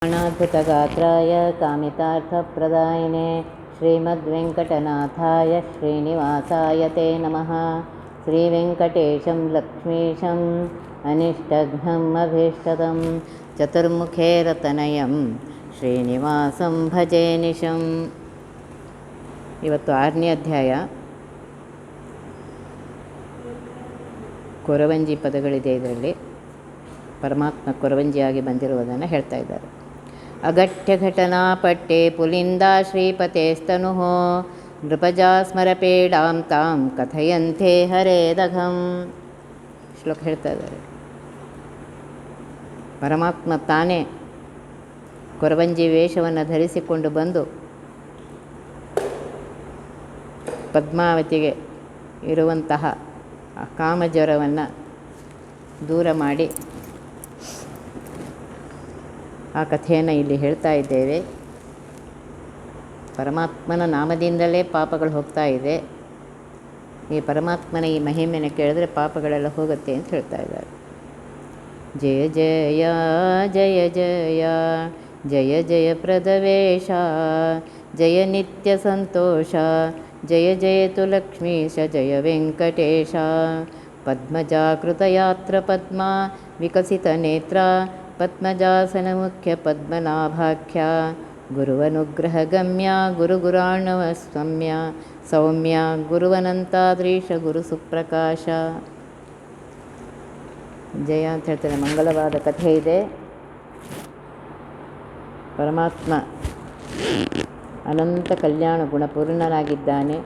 अनाद्भुतगात्राय कामितार्थप्रदायिने श्रीमद्वेङ्कटनाथाय श्रीनिवासाय ते नमः। श्रीवेङ्कटेशं लक्ष्मीशम् अनिष्टघ्नम् अभीष्टदं चतुर्मुखे रतनयं ಶ್ರೀನಿವಾಸಂ ಭಜೆ ನಿಶಂ. ಇವತ್ತು 6ನೇ ಅಧ್ಯಾಯ. ಕೊರವಂಜಿ ಪದಗಳಿದೆ ಇದರಲ್ಲಿ. ಪರಮಾತ್ಮ ಕೊರವಂಜಿಯಾಗಿ ಬಂದಿರುವುದನ್ನು ಹೇಳ್ತಾ ಇದ್ದಾರೆ. ಅಗಟ್ಯ ಘಟನಾ ಪಟ್ಟೆ ಪುಲಿಂದಾ ಶ್ರೀಪತೇಸ್ತನು ನೃಪಜಾ ಸ್ಮರಪೇಡಾಂ ತಾಂ ಕಥಯಂತೆ ಹರೇದಘಂ. ಶ್ಲೋಕ ಹೇಳ್ತಾ ಇದ್ದಾರೆ. ಪರಮಾತ್ಮ ತಾನೇ ಕೊರವಂಜಿ ವೇಷವನ್ನು ಧರಿಸಿಕೊಂಡು ಬಂದು ಪದ್ಮಾವತಿಗೆ ಇರುವಂತಹ ಕಾಮಜ್ವರವನ್ನು ದೂರ ಮಾಡಿ ಆ ಕಥೆಯನ್ನು ಇಲ್ಲಿ ಹೇಳ್ತಾ ಇದ್ದೇವೆ. ಪರಮಾತ್ಮನ ನಾಮದಿಂದಲೇ ಪಾಪಗಳು ಹೋಗ್ತಾ ಇದೆ. ಈ ಪರಮಾತ್ಮನ ಈ ಮಹಿಮೆಯನ್ನು ಕೇಳಿದ್ರೆ ಪಾಪಗಳೆಲ್ಲ ಹೋಗುತ್ತೆ ಅಂತ ಹೇಳ್ತಾ ಇದ್ದಾರೆ. ಜಯ ಜಯ ಜಯ ಜಯ ಜಯ ಜಯ ಪ್ರದವೇಶ ಜಯ ನಿತ್ಯ ಸಂತೋಷ ಜಯ ಜಯತು ಲಕ್ಷ್ಮೀಶ ಜಯ ವೆಂಕಟೇಶ. ಪದ್ಮಜಾಕೃತಯಾತ್ರ ಪದ್ಮ ವಿಕಸಿತ ನೇತ್ರ ಪದ್ಮಜಾಸನ ಮುಖ್ಯ ಪದ್ಮನಾಭಾಖ್ಯ ಗುರುವನುಗ್ರಹ ಗಮ್ಯ ಗುರುಗುರಾಣವ ಸೌಮ್ಯ ಸೌಮ್ಯ ಗುರುವನಂತಾದ್ರೀಶ ಗುರು ಸುಪ್ರಕಾಶ. ಜಯ ಅಂತ ಹೇಳ್ತಾರೆ. ಮಂಗಲವಾದ ಕಥೆ ಇದೆ. ಪರಮಾತ್ಮ ಅನಂತ ಕಲ್ಯಾಣ ಗುಣಪೂರ್ಣನಾಗಿದ್ದಾನೆ.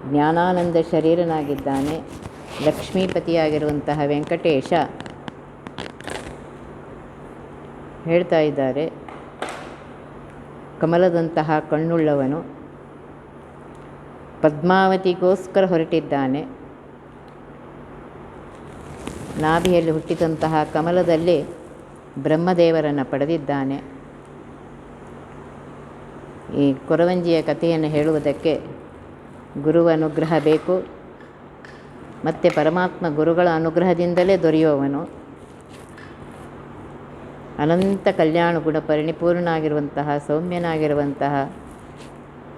ಜ್ಞಾನಾನಂದ ಶರೀರನಾಗಿದ್ದಾನೆ. ಲಕ್ಷ್ಮೀಪತಿಯಾಗಿರುವಂತಹ ವೆಂಕಟೇಶ ಹೇಳ್ತಾ ಇದ್ದಾರೆ. ಕಮಲದಂತಹ ಕಣ್ಣುಳ್ಳವನು ಪದ್ಮಾವತಿಗೋಸ್ಕರ ಹೊರಟಿದ್ದಾನೆ. ನಾಭಿಯಲ್ಲಿ ಹುಟ್ಟಿದಂತಹ ಕಮಲದಲ್ಲಿ ಬ್ರಹ್ಮದೇವರನ್ನು ಪಡೆದಿದ್ದಾನೆ. ಈ ಕೊರವಂಜಿಯ ಕಥೆಯನ್ನು ಹೇಳುವುದಕ್ಕೆ ಗುರುವ ಅನುಗ್ರಹ ಬೇಕು. ಮತ್ತು ಪರಮಾತ್ಮ ಗುರುಗಳ ಅನುಗ್ರಹದಿಂದಲೇ ದೊರೆಯುವವನು. ಅನಂತ ಕಲ್ಯಾಣ ಗುಣ ಪರಿಪೂರ್ಣನಾಗಿರುವಂತಹ, ಸೌಮ್ಯನಾಗಿರುವಂತಹ,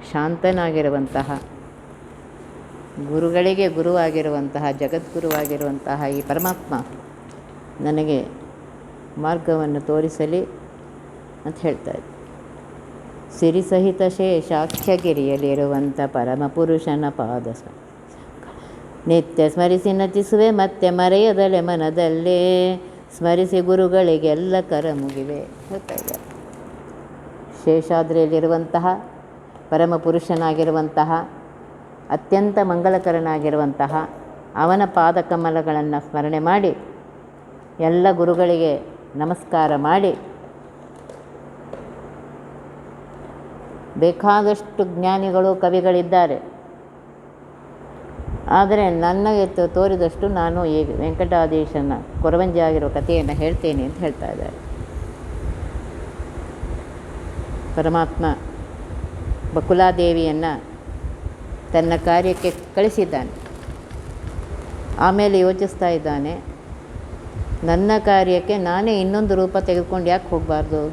ಶಾಂತನಾಗಿರುವಂತಹ, ಗುರುಗಳಿಗೆ ಗುರುವಾಗಿರುವಂತಹ, ಜಗದ್ಗುರುವಾಗಿರುವಂತಹ ಈ ಪರಮಾತ್ಮ ನನಗೆ ಮಾರ್ಗವನ್ನು ತೋರಿಸಲಿ ಅಂತ ಹೇಳ್ತಾರೆ. ಸಿರಿಸಹಿತ ಶೇಷಾಖ್ಯಗಿರಿಯಲ್ಲಿರುವಂಥ ಪರಮಪುರುಷನ ಪಾದ ನಿತ್ಯ ಸ್ಮರಿಸಿ ನಚಿಸುವೆ ಮತ್ತೆ ಮರೆಯದಲೆ ಮನದಲ್ಲೇ ಸ್ಮರಿಸಿ ಗುರುಗಳಿಗೆಲ್ಲ ಕರ ಮುಗಿವೆ ಹೇಳ್ತಾ ಇದ್ದಾರೆ. ಶೇಷಾದ್ರಿಯಲ್ಲಿರುವಂತಹ ಪರಮಪುರುಷನಾಗಿರುವಂತಹ, ಅತ್ಯಂತ ಮಂಗಲಕರನಾಗಿರುವಂತಹ ಅವನ ಪಾದಕಮಲಗಳನ್ನು ಸ್ಮರಣೆ ಮಾಡಿ ಎಲ್ಲ ಗುರುಗಳಿಗೆ ನಮಸ್ಕಾರ ಮಾಡಿ, ಬೇಕಾದಷ್ಟು ಜ್ಞಾನಿಗಳು ಕವಿಗಳಿದ್ದಾರೆ, ಆದರೆ ನನಗೆ ತೋರಿದಷ್ಟು ನಾನು ಈ ವೆಂಕಟಾಧೀಶನ ಕೊರವಂಜಿ ಆಗಿರೋ ಕಥೆಯನ್ನು ಹೇಳ್ತೇನೆ ಅಂತ ಹೇಳ್ತಾ ಇದ್ದಾರೆ. ಪರಮಾತ್ಮ ಬಕುಲಾದೇವಿಯನ್ನು ತನ್ನ ಕಾರ್ಯಕ್ಕೆ ಕಳಿಸಿದ್ದಾನೆ. ಆಮೇಲೆ ಯೋಚಿಸ್ತಾ ಇದ್ದಾನೆ, ನನ್ನ ಕಾರ್ಯಕ್ಕೆ ನಾನೇ ಇನ್ನೊಂದು ರೂಪ ತೆಗೆದುಕೊಂಡು ಯಾಕೆ ಹೋಗಬಾರ್ದು?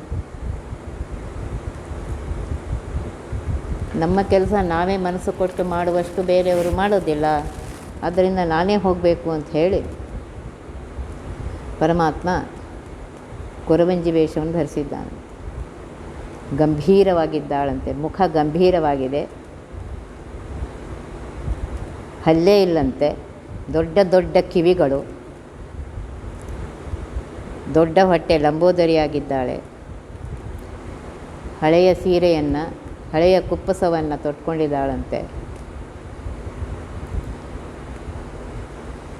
ನಮ್ಮ ಕೆಲಸ ನಾವೇ ಮನಸ್ಸು ಕೊಟ್ಟು ಮಾಡುವಷ್ಟು ಬೇರೆಯವರು ಮಾಡೋದಿಲ್ಲ. ಆದ್ದರಿಂದ ನಾನೇ ಹೋಗಬೇಕು ಅಂತ ಹೇಳಿ ಪರಮಾತ್ಮ ಕೊರವಂಜಿ ವೇಷವನ್ನು ಧರಿಸಿದ್ದಾನೆ. ಗಂಭೀರವಾಗಿದ್ದಾಳಂತೆ. ಮುಖ ಗಂಭೀರವಾಗಿದೆ. ಹಲ್ಲೆ ಇಲ್ಲಂತೆ. ದೊಡ್ಡ ದೊಡ್ಡ ಕಿವಿಗಳು, ದೊಡ್ಡ ಹೊಟ್ಟೆ, ಲಂಬೋದರಿಯಾಗಿದ್ದಾಳೆ. ಹಳೆಯ ಸೀರೆಯನ್ನು, ಹಳೆಯ ಕುಪ್ಪಸವನ್ನು ತೊಟ್ಕೊಂಡಿದ್ದಾಳಂತೆ.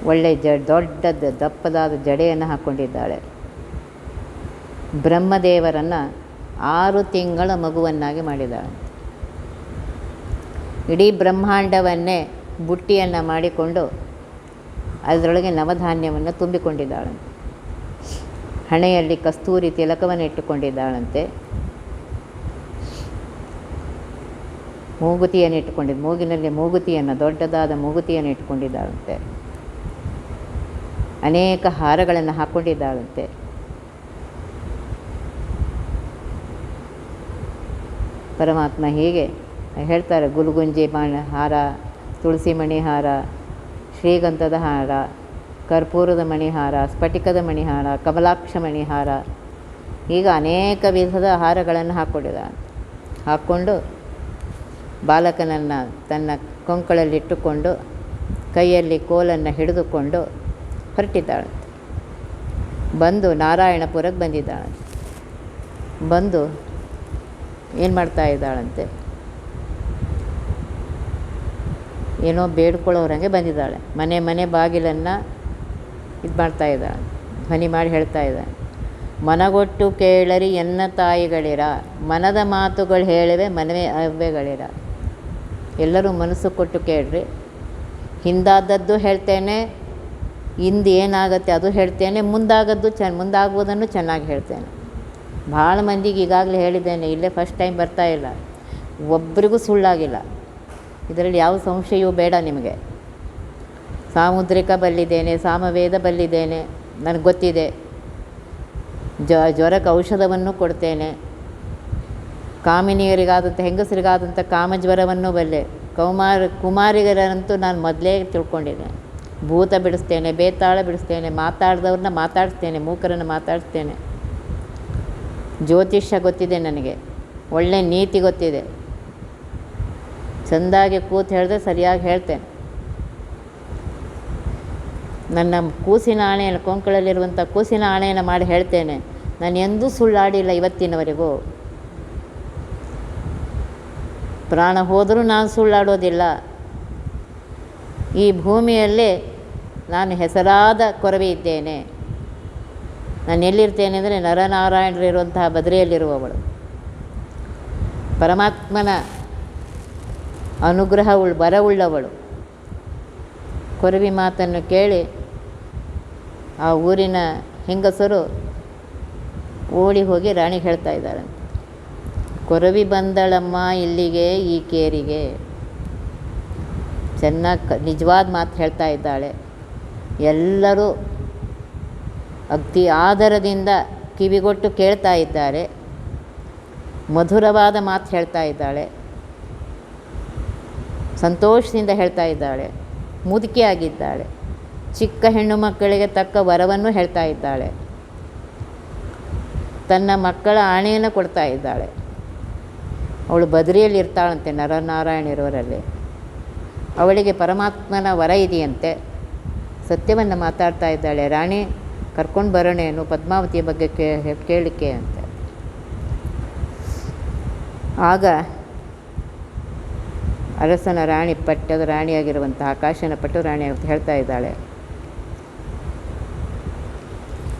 ಒಳ್ಳೆಯ ದೊಡ್ಡದ ದಪ್ಪದಾದ ಜಡೆಯನ್ನು ಹಾಕ್ಕೊಂಡಿದ್ದಾಳೆ. ಬ್ರಹ್ಮದೇವರನ್ನು 6 ತಿಂಗಳ ಮಗುವನ್ನಾಗಿ ಮಾಡಿದ್ದಾಳಂತೆ. ಇಡೀ ಬ್ರಹ್ಮಾಂಡವನ್ನೇ ಬುಟ್ಟಿಯನ್ನು ಮಾಡಿಕೊಂಡು ಅದರೊಳಗೆ ನವಧಾನ್ಯವನ್ನು ತುಂಬಿಕೊಂಡಿದ್ದಾಳಂತೆ. ಹಣೆಯಲ್ಲಿ ಕಸ್ತೂರಿ ತಿಲಕವನ್ನು ಇಟ್ಟುಕೊಂಡಿದ್ದಾಳಂತೆ. ಮೂಗುತಿಯನ್ನು ಇಟ್ಟುಕೊಂಡಿದ್ದು, ಮೂಗಿನಲ್ಲಿ ಮೂಗುತಿಯನ್ನು, ದೊಡ್ಡದಾದ ಮೂಗುತಿಯನ್ನು ಇಟ್ಟುಕೊಂಡಿದ್ದಾಳಂತೆ. ಅನೇಕ ಹಾರಗಳನ್ನು ಹಾಕ್ಕೊಂಡಿದ್ದಾಳಂತೆ. ಪರಮಾತ್ಮ ಹೀಗೆ ಹೇಳ್ತಾರೆ, ಗುಲ್ಗುಂಜಿ ಹಾರ, ತುಳಸಿ ಮಣಿಹಾರ, ಶ್ರೀಗಂಧದ ಹಾರ, ಕರ್ಪೂರದ ಮಣಿಹಾರ, ಸ್ಫಟಿಕದ ಮಣಿಹಾರ, ಕಮಲಾಕ್ಷ ಮಣಿಹಾರ, ಈಗ ಅನೇಕ ವಿಧದ ಹಾರಗಳನ್ನು ಹಾಕ್ಕೊಂಡು ಬಾಲಕನನ್ನು ತನ್ನ ಕೊಂಕಳಲ್ಲಿಟ್ಟುಕೊಂಡು ಕೈಯಲ್ಲಿ ಕೋಲನ್ನು ಹಿಡಿದುಕೊಂಡು ಹೊರಟಿದ್ದಾಳಂತೆ. ಬಂದು ನಾರಾಯಣಪುರಕ್ಕೆ ಬಂದಿದ್ದಾಳಂತೆ. ಬಂದು ಏನು ಮಾಡ್ತಾ ಇದ್ದಾಳಂತೆ, ಏನೋ ಬೇಡ್ಕೊಳ್ಳೋರಂಗೆ ಬಂದಿದ್ದಾಳೆ. ಮನೆ ಬಾಗಿಲನ್ನು ಇದು ಮಾಡ್ತಾ ಇದ್ದಾಳೆ, ಧ್ವನಿ ಮಾಡಿ ಹೇಳ್ತಾ ಇದ್ದಾಳೆ, ಮನಗೊಟ್ಟು ಕೇಳರಿ ಎನ್ನ ತಾಯಿಗಳಿರ, ಮನದ ಮಾತುಗಳು ಹೇಳಿವೆ ಮನವೇ ಅವ್ವೆಗಳಿರ. ಎಲ್ಲರೂ ಮನಸ್ಸು ಕೊಟ್ಟು ಕೇಳ್ರಿ, ಹಿಂದಾದದ್ದು ಹೇಳ್ತೇನೆ, ಹಿಂದೆ ಏನಾಗುತ್ತೆ ಅದು ಹೇಳ್ತೇನೆ, ಮುಂದಾಗುವುದನ್ನು ಚೆನ್ನಾಗಿ ಹೇಳ್ತೇನೆ. ಭಾಳ ಮಂದಿಗೆ ಈಗಾಗಲೇ ಹೇಳಿದ್ದೇನೆ, ಇಲ್ಲೇ ಫಸ್ಟ್ ಟೈಮ್ ಬರ್ತಾ ಇಲ್ಲ, ಒಬ್ಬರಿಗೂ ಸುಳ್ಳಾಗಿಲ್ಲ. ಇದರಲ್ಲಿ ಯಾವ ಸಂಶಯವೂ ಬೇಡ ನಿಮಗೆ. ಸಾಮುದ್ರಿಕ ಬಲ್ಲಿದ್ದೇನೆ, ಸಾಮವೇದ ಬಲ್ಲಿದ್ದೇನೆ, ನನಗೆ ಗೊತ್ತಿದೆ. ಜ್ವರಕ್ಕೆ ಔಷಧವನ್ನು ಕೊಡ್ತೇನೆ. ಕಾಮಿನಿಯರಿಗಾದಂಥ ಹೆಂಗಸರಿಗಾದಂಥ ಕಾಮಜ್ವರವನ್ನು ಬಲ್ಲೆ. ಕುಮಾರಿಗರಂತೂ ನಾನು ಮೊದಲೇ ತಿಳ್ಕೊಂಡಿದ್ದೇನೆ. ಭೂತ ಬಿಡಿಸ್ತೇನೆ, ಬೇತಾಳ ಬಿಡಿಸ್ತೇನೆ, ಮಾತಾಡ್ದವ್ರನ್ನ ಮಾತಾಡಿಸ್ತೇನೆ, ಮೂಕರನ್ನು ಮಾತಾಡಿಸ್ತೇನೆ. ಜ್ಯೋತಿಷ್ಯ ಗೊತ್ತಿದೆ ನನಗೆ, ಒಳ್ಳೆ ನೀತಿ ಗೊತ್ತಿದೆ. ಚೆಂದಾಗಿ ಕೂತು ಹೇಳಿದ್ರೆ ಸರಿಯಾಗಿ ಹೇಳ್ತೇನೆ. ನನ್ನ ಕೂಸಿನ ಆಣೆಯನ್ನು, ಕೊಂಕಳಲ್ಲಿರುವಂಥ ಕೂಸಿನ ಆಣೆಯನ್ನು ಮಾಡಿ ಹೇಳ್ತೇನೆ. ನಾನು ಎಂದೂ ಸುಳ್ಳಾಡಿಲ್ಲ ಇವತ್ತಿನವರೆಗೂ. ಪ್ರಾಣ ಹೋದರೂ ನಾನು ಸುಳ್ಳಾಡೋದಿಲ್ಲ. ಈ ಭೂಮಿಯಲ್ಲಿ ನಾನು ಹೆಸರಾದ ಕೊರವೆ ಇದ್ದೇನೆ. ನಾನು ಎಲ್ಲಿರ್ತೇನೆ ಅಂದರೆ ನರನಾರಾಯಣರಿರುವಂತಹ ಬದರಿಯಲ್ಲಿರುವವಳು. ಪರಮಾತ್ಮನ ಬರವುಳ್ಳವಳು. ಕೊರವಿ ಮಾತನ್ನು ಕೇಳಿ ಆ ಊರಿನ ಹೆಂಗಸರು ಓಡಿ ಹೋಗಿ ರಾಣಿಗೆ ಹೇಳ್ತಾ ಇದ್ದಾರಂತೆ, ಕೊರವಿ ಬಂದಳಮ್ಮ ಇಲ್ಲಿಗೆ ಈ ಕೇರಿಗೆ. ಚೆನ್ನಾಗಿ ನಿಜವಾದ ಮಾತು ಹೇಳ್ತಾ ಇದ್ದಾಳೆ. ಎಲ್ಲರೂ ಅತಿ ಆದರದಿಂದ ಕಿವಿಗೊಟ್ಟು ಕೇಳ್ತಾ ಇದ್ದಾರೆ. ಮಧುರವಾದ ಮಾತು ಹೇಳ್ತಾ ಇದ್ದಾಳೆ, ಸಂತೋಷದಿಂದ ಹೇಳ್ತಾ ಇದ್ದಾಳೆ. ಮುದುಕಿಯಾಗಿದ್ದಾಳೆ. ಚಿಕ್ಕ ಹೆಣ್ಣು ಮಕ್ಕಳಿಗೆ ತಕ್ಕ ವರವನ್ನು ಹೇಳ್ತಾ ಇದ್ದಾಳೆ. ತನ್ನ ಮಕ್ಕಳ ಆಣೆಯನ್ನು ಕೊಡ್ತಾ ಇದ್ದಾಳೆ. ಅವಳು ಬದರಿಯಲ್ಲಿ ಇರ್ತಾಳಂತೆ, ನರನಾರಾಯಣ ಇರೋರಲ್ಲಿ. ಅವಳಿಗೆ ಪರಮಾತ್ಮನ ವರ ಇದೆಯಂತೆ. ಸತ್ಯವನ್ನು ಮಾತಾಡ್ತಾ ಇದ್ದಾಳೆ. ರಾಣಿ ಕರ್ಕೊಂಡು ಬರೋಣೇನು ಪದ್ಮಾವತಿಯ ಬಗ್ಗೆ ಕೇಳಿಕೆ ಅಂತ. ಆಗ ಅರಸನ ರಾಣಿ, ಪಟ್ಟದ ರಾಣಿಯಾಗಿರುವಂಥ ಆಕಾಶನ ಪಟ್ಟು ರಾಣಿ ಅಂತ ಹೇಳ್ತಾ ಇದ್ದಾಳೆ,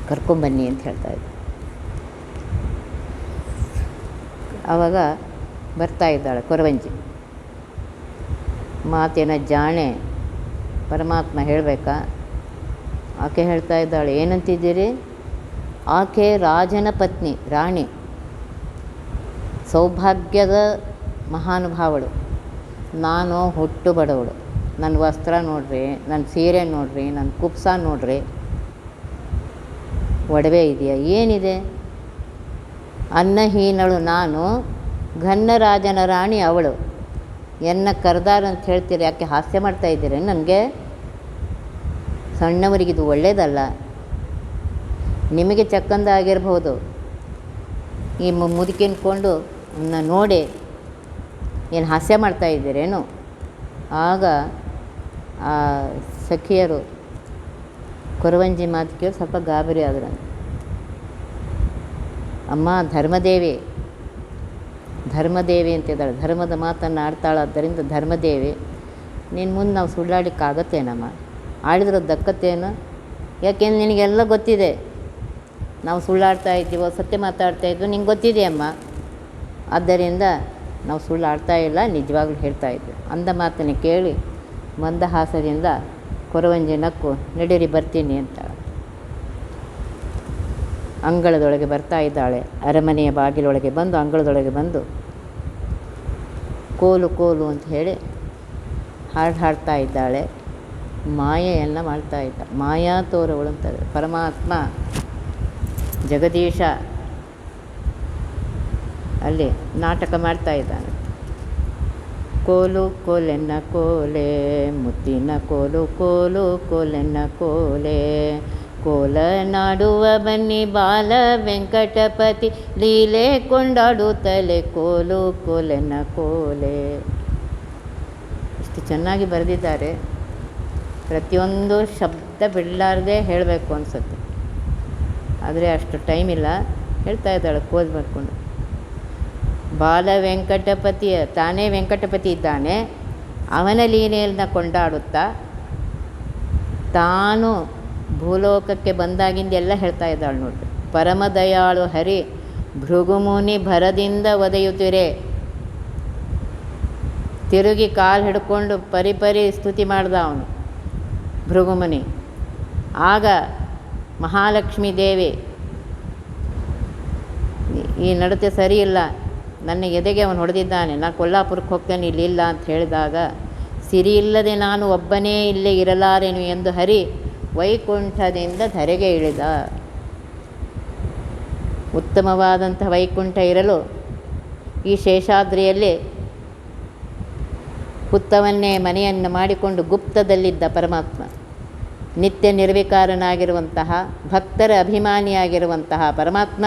ಕರ್ಕೊಂಬನ್ನಿ ಅಂತ ಹೇಳ್ತಾ ಇದ್ದಾಳೆ. ಆವಾಗ ಬರ್ತಾ ಇದ್ದಾಳೆ ಕೊರವಂಜಿ. ಮಾತಿನ ಜಾಣೆ ಪರಮಾತ್ಮ ಹೇಳಬೇಕಾ? ಆಕೆ ಹೇಳ್ತಾ ಇದ್ದಾಳೆ, ಏನಂತಿದ್ದೀರಿ? ಆಕೆ ರಾಜನ ಪತ್ನಿ, ರಾಣಿ, ಸೌಭಾಗ್ಯದ ಮಹಾನುಭಾವಳು. ನಾನು ಹುಟ್ಟು ಬಡವಳು. ನನ್ನ ವಸ್ತ್ರ ನೋಡ್ರಿ, ನನ್ನ ಸೀರೆ ನೋಡ್ರಿ, ನನ್ನ ಕುಪ್ಸ ನೋಡ್ರಿ, ಒಡವೆ ಇದೆಯಾ? ಏನಿದೆ? ಅನ್ನಹೀನಳು ನಾನು, ಘನ್ನರಾಜನ ರಾಣಿ ಅವಳು. ಎನ್ನ ಕರೆದಾರ ಅಂತ ಹೇಳ್ತೀರಿ, ಯಾಕೆ ಹಾಸ್ಯ ಮಾಡ್ತಾ ಇದ್ದೀರಿ ನನಗೆ? ಸಣ್ಣವರಿಗಿದು ಒಳ್ಳೆಯದಲ್ಲ. ನಿಮಗೆ ಚಕ್ಕಂದ ಆಗಿರ್ಬೋದು. ಈ ಮುದುಕಿನ್ಕೊಂಡು ನೋಡಿ ಏನು ಹಾಸ್ಯ ಮಾಡ್ತಾ ಇದ್ದೀರೇನು? ಆಗ ಆ ಸಖಿಯರು ಕೊರವಂಜಿ ಮಾತು ಕೇಳಿ ಸ್ವಲ್ಪ ಗಾಬರಿ ಆದ್ರು. ಅಮ್ಮ ಧರ್ಮದೇವಿ ಅಂತಿದ್ದಾಳೆ, ಧರ್ಮದ ಮಾತನ್ನು ಆಡ್ತಾಳಾದ್ದರಿಂದ ಧರ್ಮದೇವಿ, ನಿನ್ನ ಮುಂದೆ ನಾವು ಸುಳ್ಳಾಡಲಿಕ್ಕಾಗತ್ತೇನಮ್ಮ? ಆಡಿದ್ರೂ ದಕ್ಕತ್ತೇನು? ಯಾಕೆಂದ್ರೆ ನಿನಗೆಲ್ಲ ಗೊತ್ತಿದೆ, ನಾವು ಸುಳ್ಳಾಡ್ತಾ ಇದ್ದೀವೋ ಸತ್ಯ ಮಾತಾಡ್ತಾ ಇದ್ವೋ ನಿಂಗೆ ಗೊತ್ತಿದೆಯಮ್ಮ. ಆದ್ದರಿಂದ ನಾವು ಸುಳ್ಳು ಆಡ್ತಾ ಇಲ್ಲ, ನಿಜವಾಗ್ಲೂ ಹೇಳ್ತಾ ಇದ್ವಿ. ಅಂದ ಮಾತನ್ನು ಕೇಳಿ ಮಂದಹಾಸದಿಂದ ಕೊರವಂಜಿ ನಕ್ಕು, ನಡೀರಿ ಬರ್ತೀನಿ ಅಂತ ಅಂಗಳದೊಳಗೆ ಬರ್ತಾ ಇದ್ದಾಳೆ. ಅರಮನೆಯ ಬಾಗಿಲೊಳಗೆ ಬಂದು, ಅಂಗಳದೊಳಗೆ ಬಂದು ಕೋಲು ಅಂತ ಹೇಳಿ ಹಾಡ್ತಾ ಇದ್ದಾಳೆ. ಮಾಯೆಯನ್ನು ಮಾಡ್ತಾ ಇದ್ದ, ಮಾಯಾ ತೋರವಳು ಅಂತಾರೆ. ಪರಮಾತ್ಮ ಜಗದೀಶ ಅಲ್ಲಿ ನಾಟಕ ಮಾಡ್ತಾ ಇದ್ದಾನೆ. ಕೋಲು ಕೋಲೆನ್ನ ಕೋಲೆ, ಮುತ್ತಿನ ಕೋಲು ಕೋಲು ಕೋಲೆನ್ನ ಕೋಲೆ, ಕೋಲ ನಾಡುವ ಬನ್ನಿ ಬಾಲ ವೆಂಕಟಪತಿ, ಲೀಲೆ ಕೊಂಡಾಡುತ್ತಲೆ ಕೋಲು ಕೋಲೆನ್ನ ಕೋಲೆ. ಇಷ್ಟು ಚೆನ್ನಾಗಿ ಬರೆದಿದ್ದಾರೆ. ಪ್ರತಿಯೊಂದು ಶಬ್ದ ಬಿಡಲಾರ್ದೆ ಹೇಳಬೇಕು ಅನಿಸುತ್ತೆ, ಆದರೆ ಅಷ್ಟು ಟೈಮ್ ಇಲ್ಲ. ಹೇಳ್ತಾ ಇದ್ದಾಳೆ ಕೋಲ್ ಮಾಡಿಕೊಂಡು. ಬಾಲ ವೆಂಕಟಪತಿಯ, ತಾನೇ ವೆಂಕಟಪತಿ ಇದ್ದಾನೆ, ಅವನ ಲೀಲೆಯನ್ನು ಕೊಂಡಾಡುತ್ತಾ ತಾನು ಭೂಲೋಕಕ್ಕೆ ಬಂದಾಗಿಂದೆಲ್ಲ ಹೇಳ್ತಾ ಇದ್ದಾಳೆ ನೋಡ್ರಿ. ಪರಮ ದಯಾಳು ಹರಿ ಭೃಗುಮುನಿ ಭರದಿಂದ ಒದೆಯುತ್ತಿರೆ. ತಿರುಗಿ ಕಾಲು ಹಿಡ್ಕೊಂಡು ಪರಿಪರಿ ಸ್ತುತಿ ಮಾಡ್ದ ಅವನು ಭೃಗುಮುನಿ. ಆಗ ಮಹಾಲಕ್ಷ್ಮೀ ದೇವಿ, ಈ ನಡತೆ ಸರಿಯಿಲ್ಲ, ನನ್ನ ಎದೆಗೆ ಅವನು ಹೊಡೆದಿದ್ದಾನೆ, ನಾನು ಕೊಲ್ಲಾಪುರಕ್ಕೆ ಹೋಗ್ತೇನೆ, ಇಲ್ಲಿಲ್ಲ ಅಂತ ಹೇಳಿದಾಗ, ಸಿರಿ ಇಲ್ಲದೆ ನಾನು ಒಬ್ಬನೇ ಇಲ್ಲೇ ಇರಲಾರೆನು ಎಂದು ಹರಿ ವೈಕುಂಠದಿಂದ ಧರೆಗೆ ಇಳಿದ. ಉತ್ತಮವಾದಂಥ ವೈಕುಂಠ ಇರಲು ಈ ಶೇಷಾದ್ರಿಯಲ್ಲಿ ಹುತ್ತವನ್ನೇ ಮನೆಯನ್ನು ಮಾಡಿಕೊಂಡು ಗುಪ್ತದಲ್ಲಿದ್ದ ಪರಮಾತ್ಮ, ನಿತ್ಯ ನಿರ್ವಿಕಾರನಾಗಿರುವಂತಹ ಭಕ್ತರ ಅಭಿಮಾನಿಯಾಗಿರುವಂತಹ ಪರಮಾತ್ಮ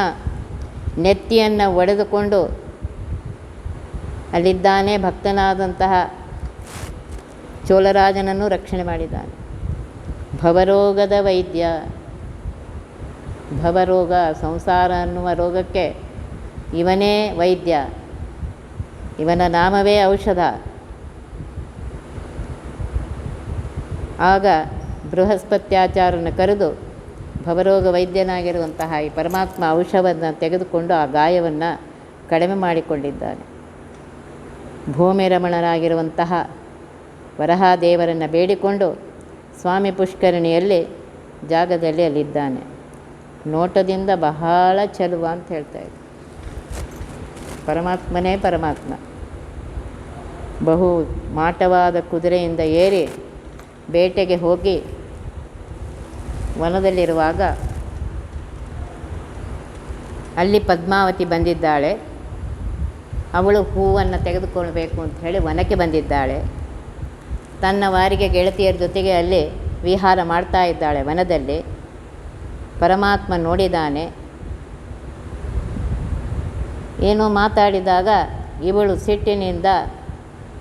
ನೆತ್ತಿಯನ್ನು ಒಡೆದುಕೊಂಡು ಅಲ್ಲಿದ್ದಾನೆ. ಭಕ್ತನಾದಂತಹ ಚೋಳರಾಜನನ್ನು ರಕ್ಷಣೆ ಮಾಡಿದ್ದಾನೆ. ಭವರೋಗದ ವೈದ್ಯ, ಭವರೋಗ ಸಂಸಾರ ಅನ್ನುವ ರೋಗಕ್ಕೆ ಇವನೇ ವೈದ್ಯ, ಇವನ ನಾಮವೇ ಔಷಧ. ಆಗ ಬೃಹಸ್ಪತ್ಯಾಚಾರ್ಯನ ಕರೆದು ಭವರೋಗ ವೈದ್ಯನಾಗಿರುವಂತಹ ಈ ಪರಮಾತ್ಮ ಔಷಧವನ್ನು ತೆಗೆದುಕೊಂಡು ಆ ಗಾಯವನ್ನು ಕಡಿಮೆ ಮಾಡಿಕೊಂಡಿದ್ದಾನೆ. ಭೂಮಿ ರಮಣರಾಗಿರುವಂತಹ ವರಹಾದೇವರನ್ನು ಬೇಡಿಕೊಂಡು ಸ್ವಾಮಿ ಪುಷ್ಕರಣಿಯಲ್ಲಿ ಜಾಗದಲ್ಲಿ ಅಲ್ಲಿದ್ದಾನೆ. ನೋಟದಿಂದ ಬಹಳ ಚಲುವ ಅಂತ ಹೇಳ್ತಾಯಿದ್ದೆ. ಪರಮಾತ್ಮನೇ ಪರಮಾತ್ಮ. ಬಹು ಮಾಟವಾದ ಕುದುರೆಯಿಂದ ಏರಿ ಬೇಟೆಗೆ ಹೋಗಿ ವನದಲ್ಲಿರುವಾಗ ಅಲ್ಲಿ ಪದ್ಮಾವತಿ ಬಂದಿದ್ದಾಳೆ. ಅವಳು ಹೂವನ್ನು ತೆಗೆದುಕೊಳ್ಬೇಕು ಅಂತ ಹೇಳಿ ವನಕ್ಕೆ ಬಂದಿದ್ದಾಳೆ. ತನ್ನ ವಾರಿಗೆ ಗೆಳತಿಯರ ಜೊತೆಗೆ ಅಲ್ಲಿ ವಿಹಾರ ಮಾಡ್ತಾ ಇದ್ದಾಳೆ ವನದಲ್ಲಿ. ಪರಮಾತ್ಮ ನೋಡಿದ್ದಾನೆ. ಏನೋ ಮಾತಾಡಿದಾಗ ಇವಳು ಸಿಟ್ಟಿನಿಂದ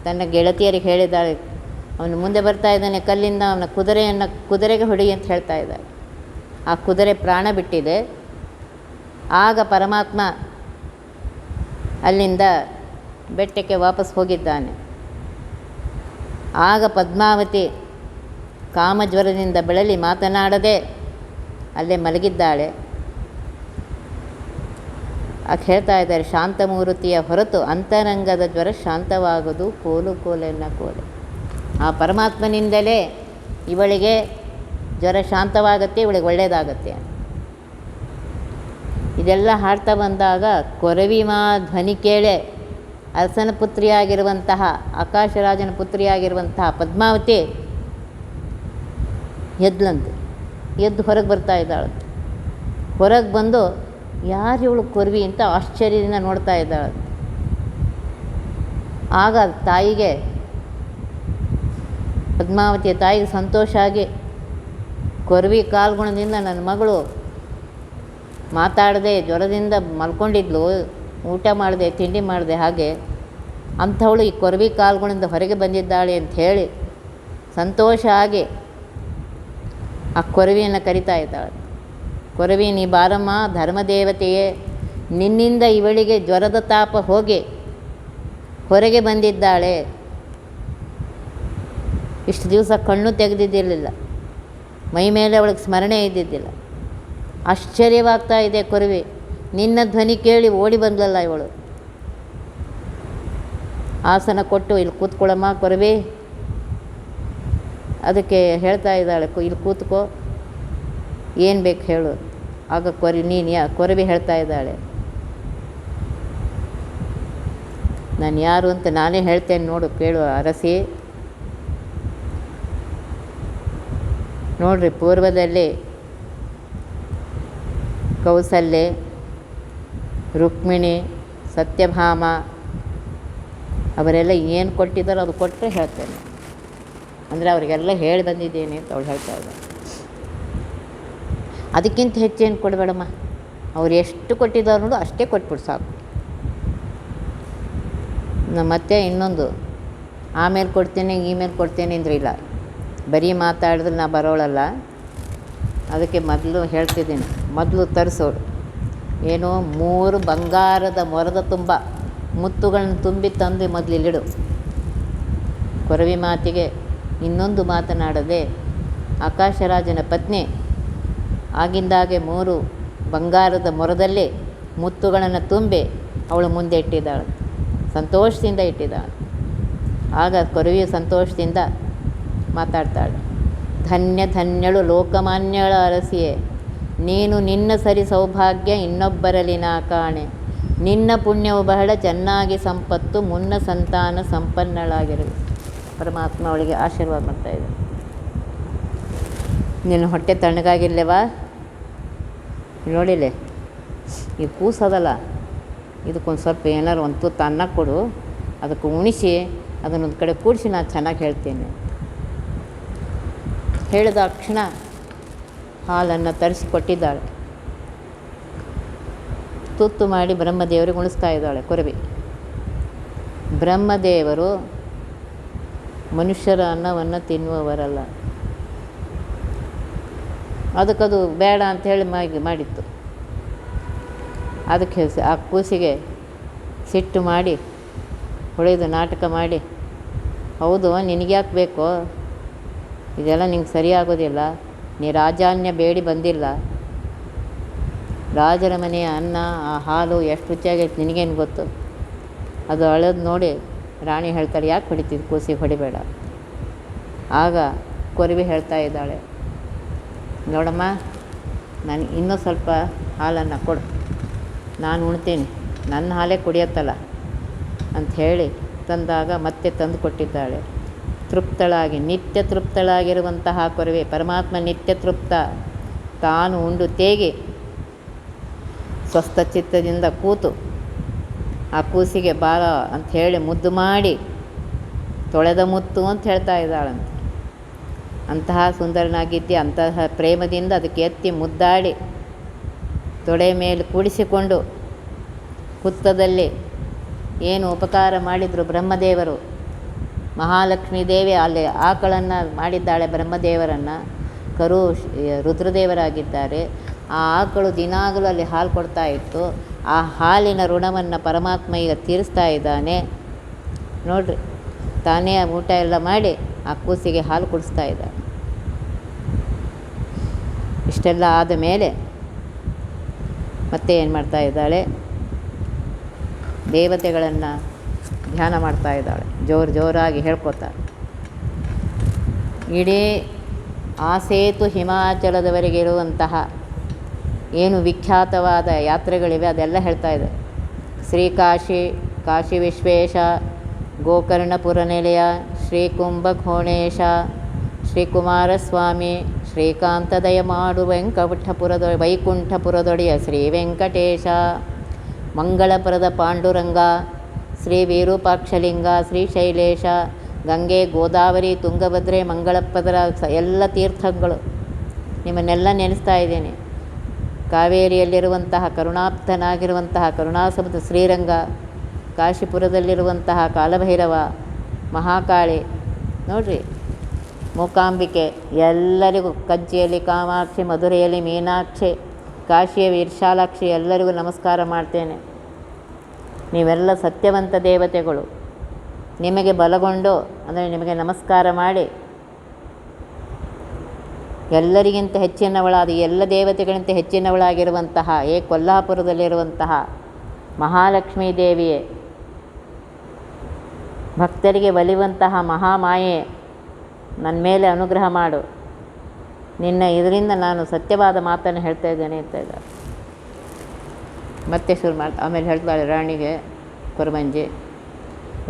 ತನ್ನ ಗೆಳತಿಯರಿಗೆ ಹೇಳಿದ್ದಾಳೆ, ಅವನು ಮುಂದೆ ಬರ್ತಾ ಇದ್ದಾನೆ, ಕಲ್ಲಿಂದ ಅವನ ಕುದುರೆಗೆ ಹೊಡಿ ಅಂತ ಹೇಳ್ತಾ ಇದ್ದಾಳೆ. ಆ ಕುದುರೆ ಪ್ರಾಣ ಬಿಟ್ಟಿದೆ. ಆಗ ಪರಮಾತ್ಮ ಅಲ್ಲಿಂದ ಬೆಟ್ಟಕ್ಕೆ ವಾಪಸ್ ಹೋಗಿದ್ದಾನೆ. ಆಗ ಪದ್ಮಾವತಿ ಕಾಮಜ್ವರದಿಂದ ಬಳಲಿ ಮಾತನಾಡದೆ ಅಲ್ಲೇ ಮಲಗಿದ್ದಾಳೆ. ಆಗ ಹೇಳ್ತಾ ಇದ್ದಾರೆ, ಶಾಂತಮೂರ್ತಿಯ ಹೊರತು ಅಂತರಂಗದ ಜ್ವರ ಶಾಂತವಾಗೋದು ಕೋಲು ಕೋಲೆನ್ನ ಕೋಲೆ. ಆ ಪರಮಾತ್ಮನಿಂದಲೇ ಇವಳಿಗೆ ಜ್ವರ ಶಾಂತವಾಗತ್ತೆ, ಇವಳಿಗೆ ಒಳ್ಳೆಯದಾಗತ್ತೆ. ಇದೆಲ್ಲ ಹಾಡ್ತಾ ಬಂದಾಗ ಕೊರವಿಮಾ ಧ್ವನಿ ಕೇಳೆ ಅರಸನ ಪುತ್ರಿಯಾಗಿರುವಂತಹ ಆಕಾಶರಾಜನ ಪುತ್ರಿಯಾಗಿರುವಂತಹ ಪದ್ಮಾವತಿ ಎದ್ಲಂತೆ. ಎದ್ದು ಹೊರಗೆ ಬರ್ತಾ ಇದ್ದಾಳಂತೆ. ಹೊರಗೆ ಬಂದು ಯಾರು ಇವಳು ಕೊರವಿ ಅಂತ ಆಶ್ಚರ್ಯದಿಂದ ನೋಡ್ತಾ ಇದ್ದಾಳಂತೆ. ಆಗ ತಾಯಿಗೆ, ಪದ್ಮಾವತಿಯ ತಾಯಿಗೆ ಸಂತೋಷ ಆಗಿ, ಕೊರವಿ ಕಾಲ್ಗುಣದಿಂದ ನನ್ನ ಮಗಳು ಮಾತಾಡದೆ ಜ್ವರದಿಂದ ಮಲ್ಕೊಂಡಿದ್ಲು, ಊಟ ಮಾಡಿದೆ ತಿಂಡಿ ಮಾಡಿದೆ, ಹಾಗೆ ಅಂಥವಳು ಈ ಕೊರವಿ ಕಾಲ್ಗುಣದಿಂದ ಹೊರಗೆ ಬಂದಿದ್ದಾಳೆ ಅಂತ ಹೇಳಿ ಸಂತೋಷ ಆಗಿ ಆ ಕೊರವಿಯನ್ನು ಕರಿತಾ ಇದ್ದಾಳೆ. ಕೊರವಿ, ನೀ ಬಾರಮ್ಮ ಧರ್ಮದೇವತೆಯೇ, ನಿನ್ನಿಂದ ಇವಳಿಗೆ ಜ್ವರದ ತಾಪ ಹೋಗಿ ಹೊರಗೆ ಬಂದಿದ್ದಾಳೆ. ಇಷ್ಟು ದಿವಸ ಕಣ್ಣು ತೆಗೆದಿದ್ದಿರಲಿಲ್ಲ, ಮೈ ಮೇಲೆ ಅವಳಿಗೆ ಸ್ಮರಣೆ ಇದ್ದಿದ್ದಿಲ್ಲ. ಆಶ್ಚರ್ಯವಾಗ್ತಾ ಇದೆ ಕೊರವಿ, ನಿನ್ನ ಧ್ವನಿ ಕೇಳಿ ಓಡಿ ಬಂದಲ್ಲ ಇವಳು. ಆಸನ ಕೊಟ್ಟು, ಇಲ್ಲಿ ಕೂತ್ಕೊಳ್ಳಮ್ಮ ಕೊರವಿ. ಅದಕ್ಕೆ ಹೇಳ್ತಾ ಇದ್ದಾಳೆ, ಇಲ್ಲಿ ಕೂತ್ಕೋ, ಏನು ಬೇಕು ಹೇಳು. ಆಗ ಕೊರವಿ ಹೇಳ್ತಾ ಇದ್ದಾಳೆ, ನಾನು ಯಾರು ಅಂತ ನಾನೇ ಹೇಳ್ತೇನೆ ನೋಡು, ಕೇಳು ಅರಸಿ. ನೋಡ್ರಿ, ಪೂರ್ವದಲ್ಲಿ ಕೌಸಲ್ಯೆ, ರುಕ್ಮಿಣಿ, ಸತ್ಯಭಾಮ ಅವರೆಲ್ಲ ಏನು ಕೊಟ್ಟಿದ್ದಾರೋ ಅದು ಕೊಟ್ಟರೆ ಹೇಳ್ತೇನೆ, ಅಂದರೆ ಅವರಿಗೆಲ್ಲ ಹೇಳಿ ಬಂದಿದ್ದೇನೆ ಅಂತ ಅವಳು ಹೇಳ್ತಾ ಇದ್ದಾಳೆ. ಅದಕ್ಕಿಂತ ಹೆಚ್ಚೇನು ಕೊಡಬೇಡಮ್ಮ, ಅವ್ರು ಎಷ್ಟು ಕೊಟ್ಟಿದ್ದಾರೆ ನೋಡು ಅಷ್ಟೇ ಕೊಟ್ಬಿಟ್ಟು ಸಾಕು. ಮತ್ತೆ ಇನ್ನೊಂದು ಆಮೇಲೆ ಕೊಡ್ತೇನೆ ಈಮೇಲೆ ಕೊಡ್ತೇನೆ ಅಂದರೆ ಇಲ್ಲ, ಬರೀ ಮಾತಾಡಿದ್ರೆ ನಾ ಬರೋಳಲ್ಲ. ಅದಕ್ಕೆ ಮೊದಲು ಹೇಳ್ತಿದ್ದೀನಿ, ಮೊದಲು ತರಿಸೋಳು ಏನೋ 3 ಬಂಗಾರದ ಮೊರದ ತುಂಬ ಮುತ್ತುಗಳನ್ನು ತುಂಬಿ ತಂದು ಮೊದಲು ಇಲ್ಲಿಡು. ಕೊರವಿ ಮಾತಿಗೆ ಇನ್ನೊಂದು ಮಾತನಾಡದೆ ಆಕಾಶರಾಜನ ಪತ್ನಿ ಆಗಿಂದಾಗೆ 3 ಬಂಗಾರದ ಮೊರದಲ್ಲಿ ಮುತ್ತುಗಳನ್ನು ತುಂಬಿ ಅವಳು ಮುಂದೆ ಇಟ್ಟಿದ್ದಾಳೆ, ಸಂತೋಷದಿಂದ ಇಟ್ಟಿದ್ದಾಳೆ. ಆಗ ಕೊರವಿಯು ಸಂತೋಷದಿಂದ ಮಾತಾಡ್ತಾಳೆ. ಧನ್ಯ ಧನ್ಯಳು ಲೋಕಮಾನ್ಯಳ ಅರಸಿಯೇ, ನೀನು ನಿನ್ನ ಸರಿ ಸೌಭಾಗ್ಯ ಇನ್ನೊಬ್ಬರಲ್ಲಿ ನಾ ಕಾಣೆ. ನಿನ್ನ ಪುಣ್ಯವು ಬಹಳ ಚೆನ್ನಾಗಿ ಸಂಪತ್ತು, ಮುನ್ನ ಸಂತಾನ ಸಂಪನ್ನಳಾಗಿರಲಿ. ಪರಮಾತ್ಮ ಅವಳಿಗೆ ಆಶೀರ್ವಾದ ಮಾಡ್ತಾಯಿದೆ. ನಿನ್ನ ಹೊಟ್ಟೆ ತಣ್ಣಗಾಗಿಲ್ಲವಾ? ನೋಡಿಲೆ, ಇದು ಕೂಸೋದಲ್ಲ, ಇದಕ್ಕೊಂದು ಸ್ವಲ್ಪ ಏನಾರು ಒಂದು ತುತ್ತು ಅನ್ನ ಕೊಡು, ಅದಕ್ಕೆ ಉಣಿಸಿ ಅದನ್ನೊಂದು ಕಡೆ ಕೂಡಿಸಿ ನಾನು ಚೆನ್ನಾಗಿ ಹೇಳ್ತೀನಿ. ಹೇಳಿದ ತಕ್ಷಣ ಹಾಲನ್ನು ತರಿಸಿಕೊಟ್ಟಿದ್ದಾಳೆ. ತುತ್ತು ಮಾಡಿ ಬ್ರಹ್ಮದೇವರಿಗೆ ಉಣಿಸ್ತಾ ಇದ್ದಾಳೆ ಕೊರವಿ. ಬ್ರಹ್ಮದೇವರು ಮನುಷ್ಯರ ಅನ್ನವನ್ನು ತಿನ್ನುವವರಲ್ಲ, ಅದಕ್ಕದು ಬೇಡ ಅಂಥೇಳಿ ಮಾಡಿತ್ತು. ಅದಕ್ಕೆ ಆ ಕೂಸಿಗೆ ಸಿಟ್ಟು ಮಾಡಿ ಹೊಳೆದು ನಾಟಕ ಮಾಡಿ, ಹೌದು ನಿನಗ್ಯಾಕೆ ಬೇಕೋ, ಇದೆಲ್ಲ ನಿಂಗೆ ಸರಿಯಾಗೋದಿಲ್ಲ, ನೀ ರಾಜಾನ್ಯ ಬೇಡಿ ಬಂದಿಲ್ಲ, ರಾಜರ ಮನೆಯ ಅನ್ನ ಆ ಹಾಲು ಎಷ್ಟು ರುಚಿಯಾಗೈತೆ ನಿನಗೇನು ಗೊತ್ತು. ಅದು ಅಳೋದು ನೋಡಿ ರಾಣಿ ಹೇಳ್ತಾಳೆ, ಯಾಕೆ ಹೊಡಿತಿದ್ದು ಕೂಸಿಗೆ ಹೊಡಿಬೇಡ. ಆಗ ಕೊರವಿ ಹೇಳ್ತಾ ಇದ್ದಾಳೆ, ನೋಡಮ್ಮ ನಾನು ಇನ್ನೂ ಸ್ವಲ್ಪ ಹಾಲನ್ನು ಕೊಡು, ನಾನು ಉಣ್ತೀನಿ, ನನ್ನ ಹಾಲೇ ಕುಡಿಯತ್ತಲ್ಲ ಅಂಥೇಳಿ ತಂದಾಗ ಮತ್ತೆ ತಂದು ಕೊಟ್ಟಿದ್ದಾಳೆ. ತೃಪ್ತಳಾಗಿ ನಿತ್ಯ ತೃಪ್ತಳಾಗಿರುವಂತಹ ಕೊರವೆ ಪರಮಾತ್ಮ ನಿತ್ಯ ತೃಪ್ತ. ತಾನು ಉಂಡು ತೇಗಿ ಸ್ವಸ್ಥ ಚಿತ್ತದಿಂದ ಕೂತು ಆ ಕೂಸಿಗೆ ಬಾರ ಅಂಥೇಳಿ ಮುದ್ದು ಮಾಡಿ ತೊಳೆದ ಮುತ್ತು ಅಂತ ಹೇಳ್ತಾ ಇದ್ದಾಳಂತೆ. ಅಂತಹ ಸುಂದರನಾಗಿದ್ದೆ, ಅಂತಹ ಪ್ರೇಮದಿಂದ ಅದಕ್ಕೆ ಎತ್ತಿ ಮುದ್ದಾಡಿ ತೊಡೆ ಮೇಲೆ ಕೂಡಿಸಿಕೊಂಡು ಹುತ್ತದಲ್ಲಿ ಏನು ಉಪಕಾರ ಮಾಡಿದರು ಬ್ರಹ್ಮದೇವರು. ಮಹಾಲಕ್ಷ್ಮೀ ದೇವಿ ಅಲ್ಲಿ ಆಕಳನ್ನು ಮಾಡಿದ್ದಾಳೆ ಬ್ರಹ್ಮದೇವರನ್ನು, ಕರು ರುದ್ರದೇವರಾಗಿದ್ದಾರೆ. ಆ ಆಕಳು ದಿನಾಗಲೂ ಅಲ್ಲಿ ಹಾಲು ಕೊಡ್ತಾ ಇತ್ತು. ಆ ಹಾಲಿನ ಋಣವನ್ನು ಪರಮಾತ್ಮ ಈಗ ತೀರಿಸ್ತಾ ಇದ್ದಾನೆ ನೋಡ್ರಿ. ತಾನೇ ಊಟ ಎಲ್ಲ ಮಾಡಿ ಆ ಕೂಸಿಗೆ ಹಾಲು ಕುಡಿಸ್ತಾ ಇದ್ದಾಳೆ. ಇಷ್ಟೆಲ್ಲ ಆದ ಮೇಲೆ ಮತ್ತೆ ಏನು ಮಾಡ್ತಾ ಇದ್ದಾಳೆ, ದೇವತೆಗಳನ್ನು ಧ್ಯಾನ ಮಾಡ್ತಾ ಇದ್ದಾಳೆ, ಜೋರಾಗಿ ಹೇಳ್ಕೊತಾ. ಇಡೀ ಆ ಸೇತು ಹಿಮಾಚಲದವರೆಗೆ ಇರುವಂತಹ ಏನು ವಿಖ್ಯಾತವಾದ ಯಾತ್ರೆಗಳಿವೆ ಅದೆಲ್ಲ ಹೇಳ್ತಾ ಇದೆ. ಶ್ರೀಕಾಶಿ, ಕಾಶಿ ವಿಶ್ವೇಶ, ಗೋಕರ್ಣಪುರ ನಿಲಯ, ಶ್ರೀ ಕುಂಭಕೋಣೇಶ, ಶ್ರೀ ಕುಮಾರಸ್ವಾಮಿ, ಶ್ರೀಕಾಂತದಯ ಮಾಡು ವೈಕುಂಠಪುರದೊಡೆಯ ಶ್ರೀ ವೆಂಕಟೇಶ, ಮಂಗಳಪುರದ ಪಾಂಡುರಂಗ, ಶ್ರೀ ವಿರೂಪಾಕ್ಷಲಿಂಗ, ಶ್ರೀ ಶೈಲೇಶ, ಗಂಗೆ, ಗೋದಾವರಿ, ತುಂಗಭದ್ರೆ, ಮಂಗಳಪದರ ಎಲ್ಲ ತೀರ್ಥಗಳು ನಿಮ್ಮನ್ನೆಲ್ಲ ನೆನೆಸ್ತಾ ಇದ್ದೇನೆ. ಕಾವೇರಿಯಲ್ಲಿರುವಂತಹ ಕರುಣಾಪ್ತನಾಗಿರುವಂತಹ ಕರುಣಾಸಮುದ್ರ ಶ್ರೀರಂಗ, ಕಾಶಿಪುರದಲ್ಲಿರುವಂತಹ ಕಾಲಭೈರವ, ಮಹಾಕಾಳಿ ನೋಡ್ರಿ, ಮೂಕಾಂಬಿಕೆ, ಎಲ್ಲರಿಗೂ ಕಂಚಿಯಲ್ಲಿ ಕಾಮಾಕ್ಷಿ, ಮಧುರೆಯಲ್ಲಿ ಮೀನಾಕ್ಷಿ, ಕಾಶಿಯ ವಿಶಾಲಾಕ್ಷಿ ಎಲ್ಲರಿಗೂ ನಮಸ್ಕಾರ ಮಾಡ್ತೇನೆ. ನೀವೆಲ್ಲ ಸತ್ಯವಂತ ದೇವತೆಗಳು. ನಿಮಗೆ ಬಲಗೊಂಡು ಅಂದರೆ ನಿಮಗೆ ನಮಸ್ಕಾರ ಮಾಡಿ ಎಲ್ಲರಿಗಿಂತ ಹೆಚ್ಚಿನವಳಾದ ಎಲ್ಲ ದೇವತೆಗಳಿಗಿಂತ ಹೆಚ್ಚಿನವಳಾಗಿರುವಂತಹ ಕೊಲ್ಹಾಪುರದಲ್ಲಿರುವಂತಹ ಮಹಾಲಕ್ಷ್ಮೀ ದೇವಿಯೇ, ಭಕ್ತರಿಗೆ ಒಲಿಯುವಂತಹ ಮಹಾಮಾಯೆ, ನನ್ನ ಮೇಲೆ ಅನುಗ್ರಹ ಮಾಡು. ನಿನ್ನ ಇದರಿಂದ ನಾನು ಸತ್ಯವಾದ ಮಾತನ್ನು ಹೇಳ್ತಾ ಇದ್ದೇನೆ ಅಂತ ಇದ್ದಾರೆ. ಮತ್ತೆ ಶುರು ಆಮೇಲೆ ಹೇಳ್ತಾಳೆ ರಾಣಿಗೆ, ಕೊರವಂಜಿ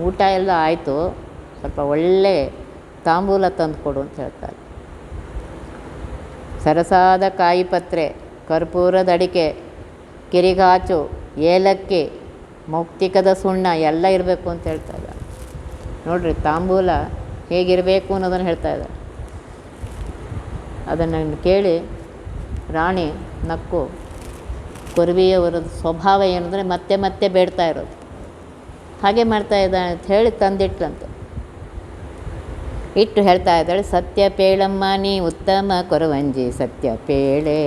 ಊಟ ಎಲ್ಲ ಆಯಿತು, ಸ್ವಲ್ಪ ಒಳ್ಳೆ ತಾಂಬೂಲ ತಂದು ಕೊಡು ಅಂತ ಹೇಳ್ತಾರೆ. ಸರಸಾದ ಕಾಯಿ ಪತ್ರೆ, ಕರ್ಪೂರದ ಅಡಿಕೆ, ಕಿರಿಗಾಚು, ಏಲಕ್ಕಿ, ಮೌಕ್ತಿಕದ ಸುಣ್ಣ ಎಲ್ಲ ಇರಬೇಕು ಅಂತ ಹೇಳ್ತಾ ಇದ್ದಾರೆ. ನೋಡಿರಿ, ತಾಂಬೂಲ ಹೇಗಿರಬೇಕು ಅನ್ನೋದನ್ನು ಹೇಳ್ತಾ ಇದ್ದಾರೆ. ಅದನ್ನು ಕೇಳಿ ರಾಣಿ ನಕ್ಕು, ಕೊರವಿಯವರ ಸ್ವಭಾವ ಏನಂದರೆ ಮತ್ತೆ ಮತ್ತೆ ಬೇಡ್ತಾ ಇರೋದು, ಹಾಗೆ ಮಾಡ್ತಾ ಇದ್ದಾಳೆ ಅಂತ ಹೇಳಿ ತಂದಿಟ್ಲಂತೆ. ಇಟ್ಟು ಹೇಳ್ತಾ ಇದ್ದಾಳೆ, ಸತ್ಯ ಪೇಳಮ್ಮ ನೀ ಉತ್ತಮ ಕೊರವಂಜಿ, ಸತ್ಯ ಪೇಳೆ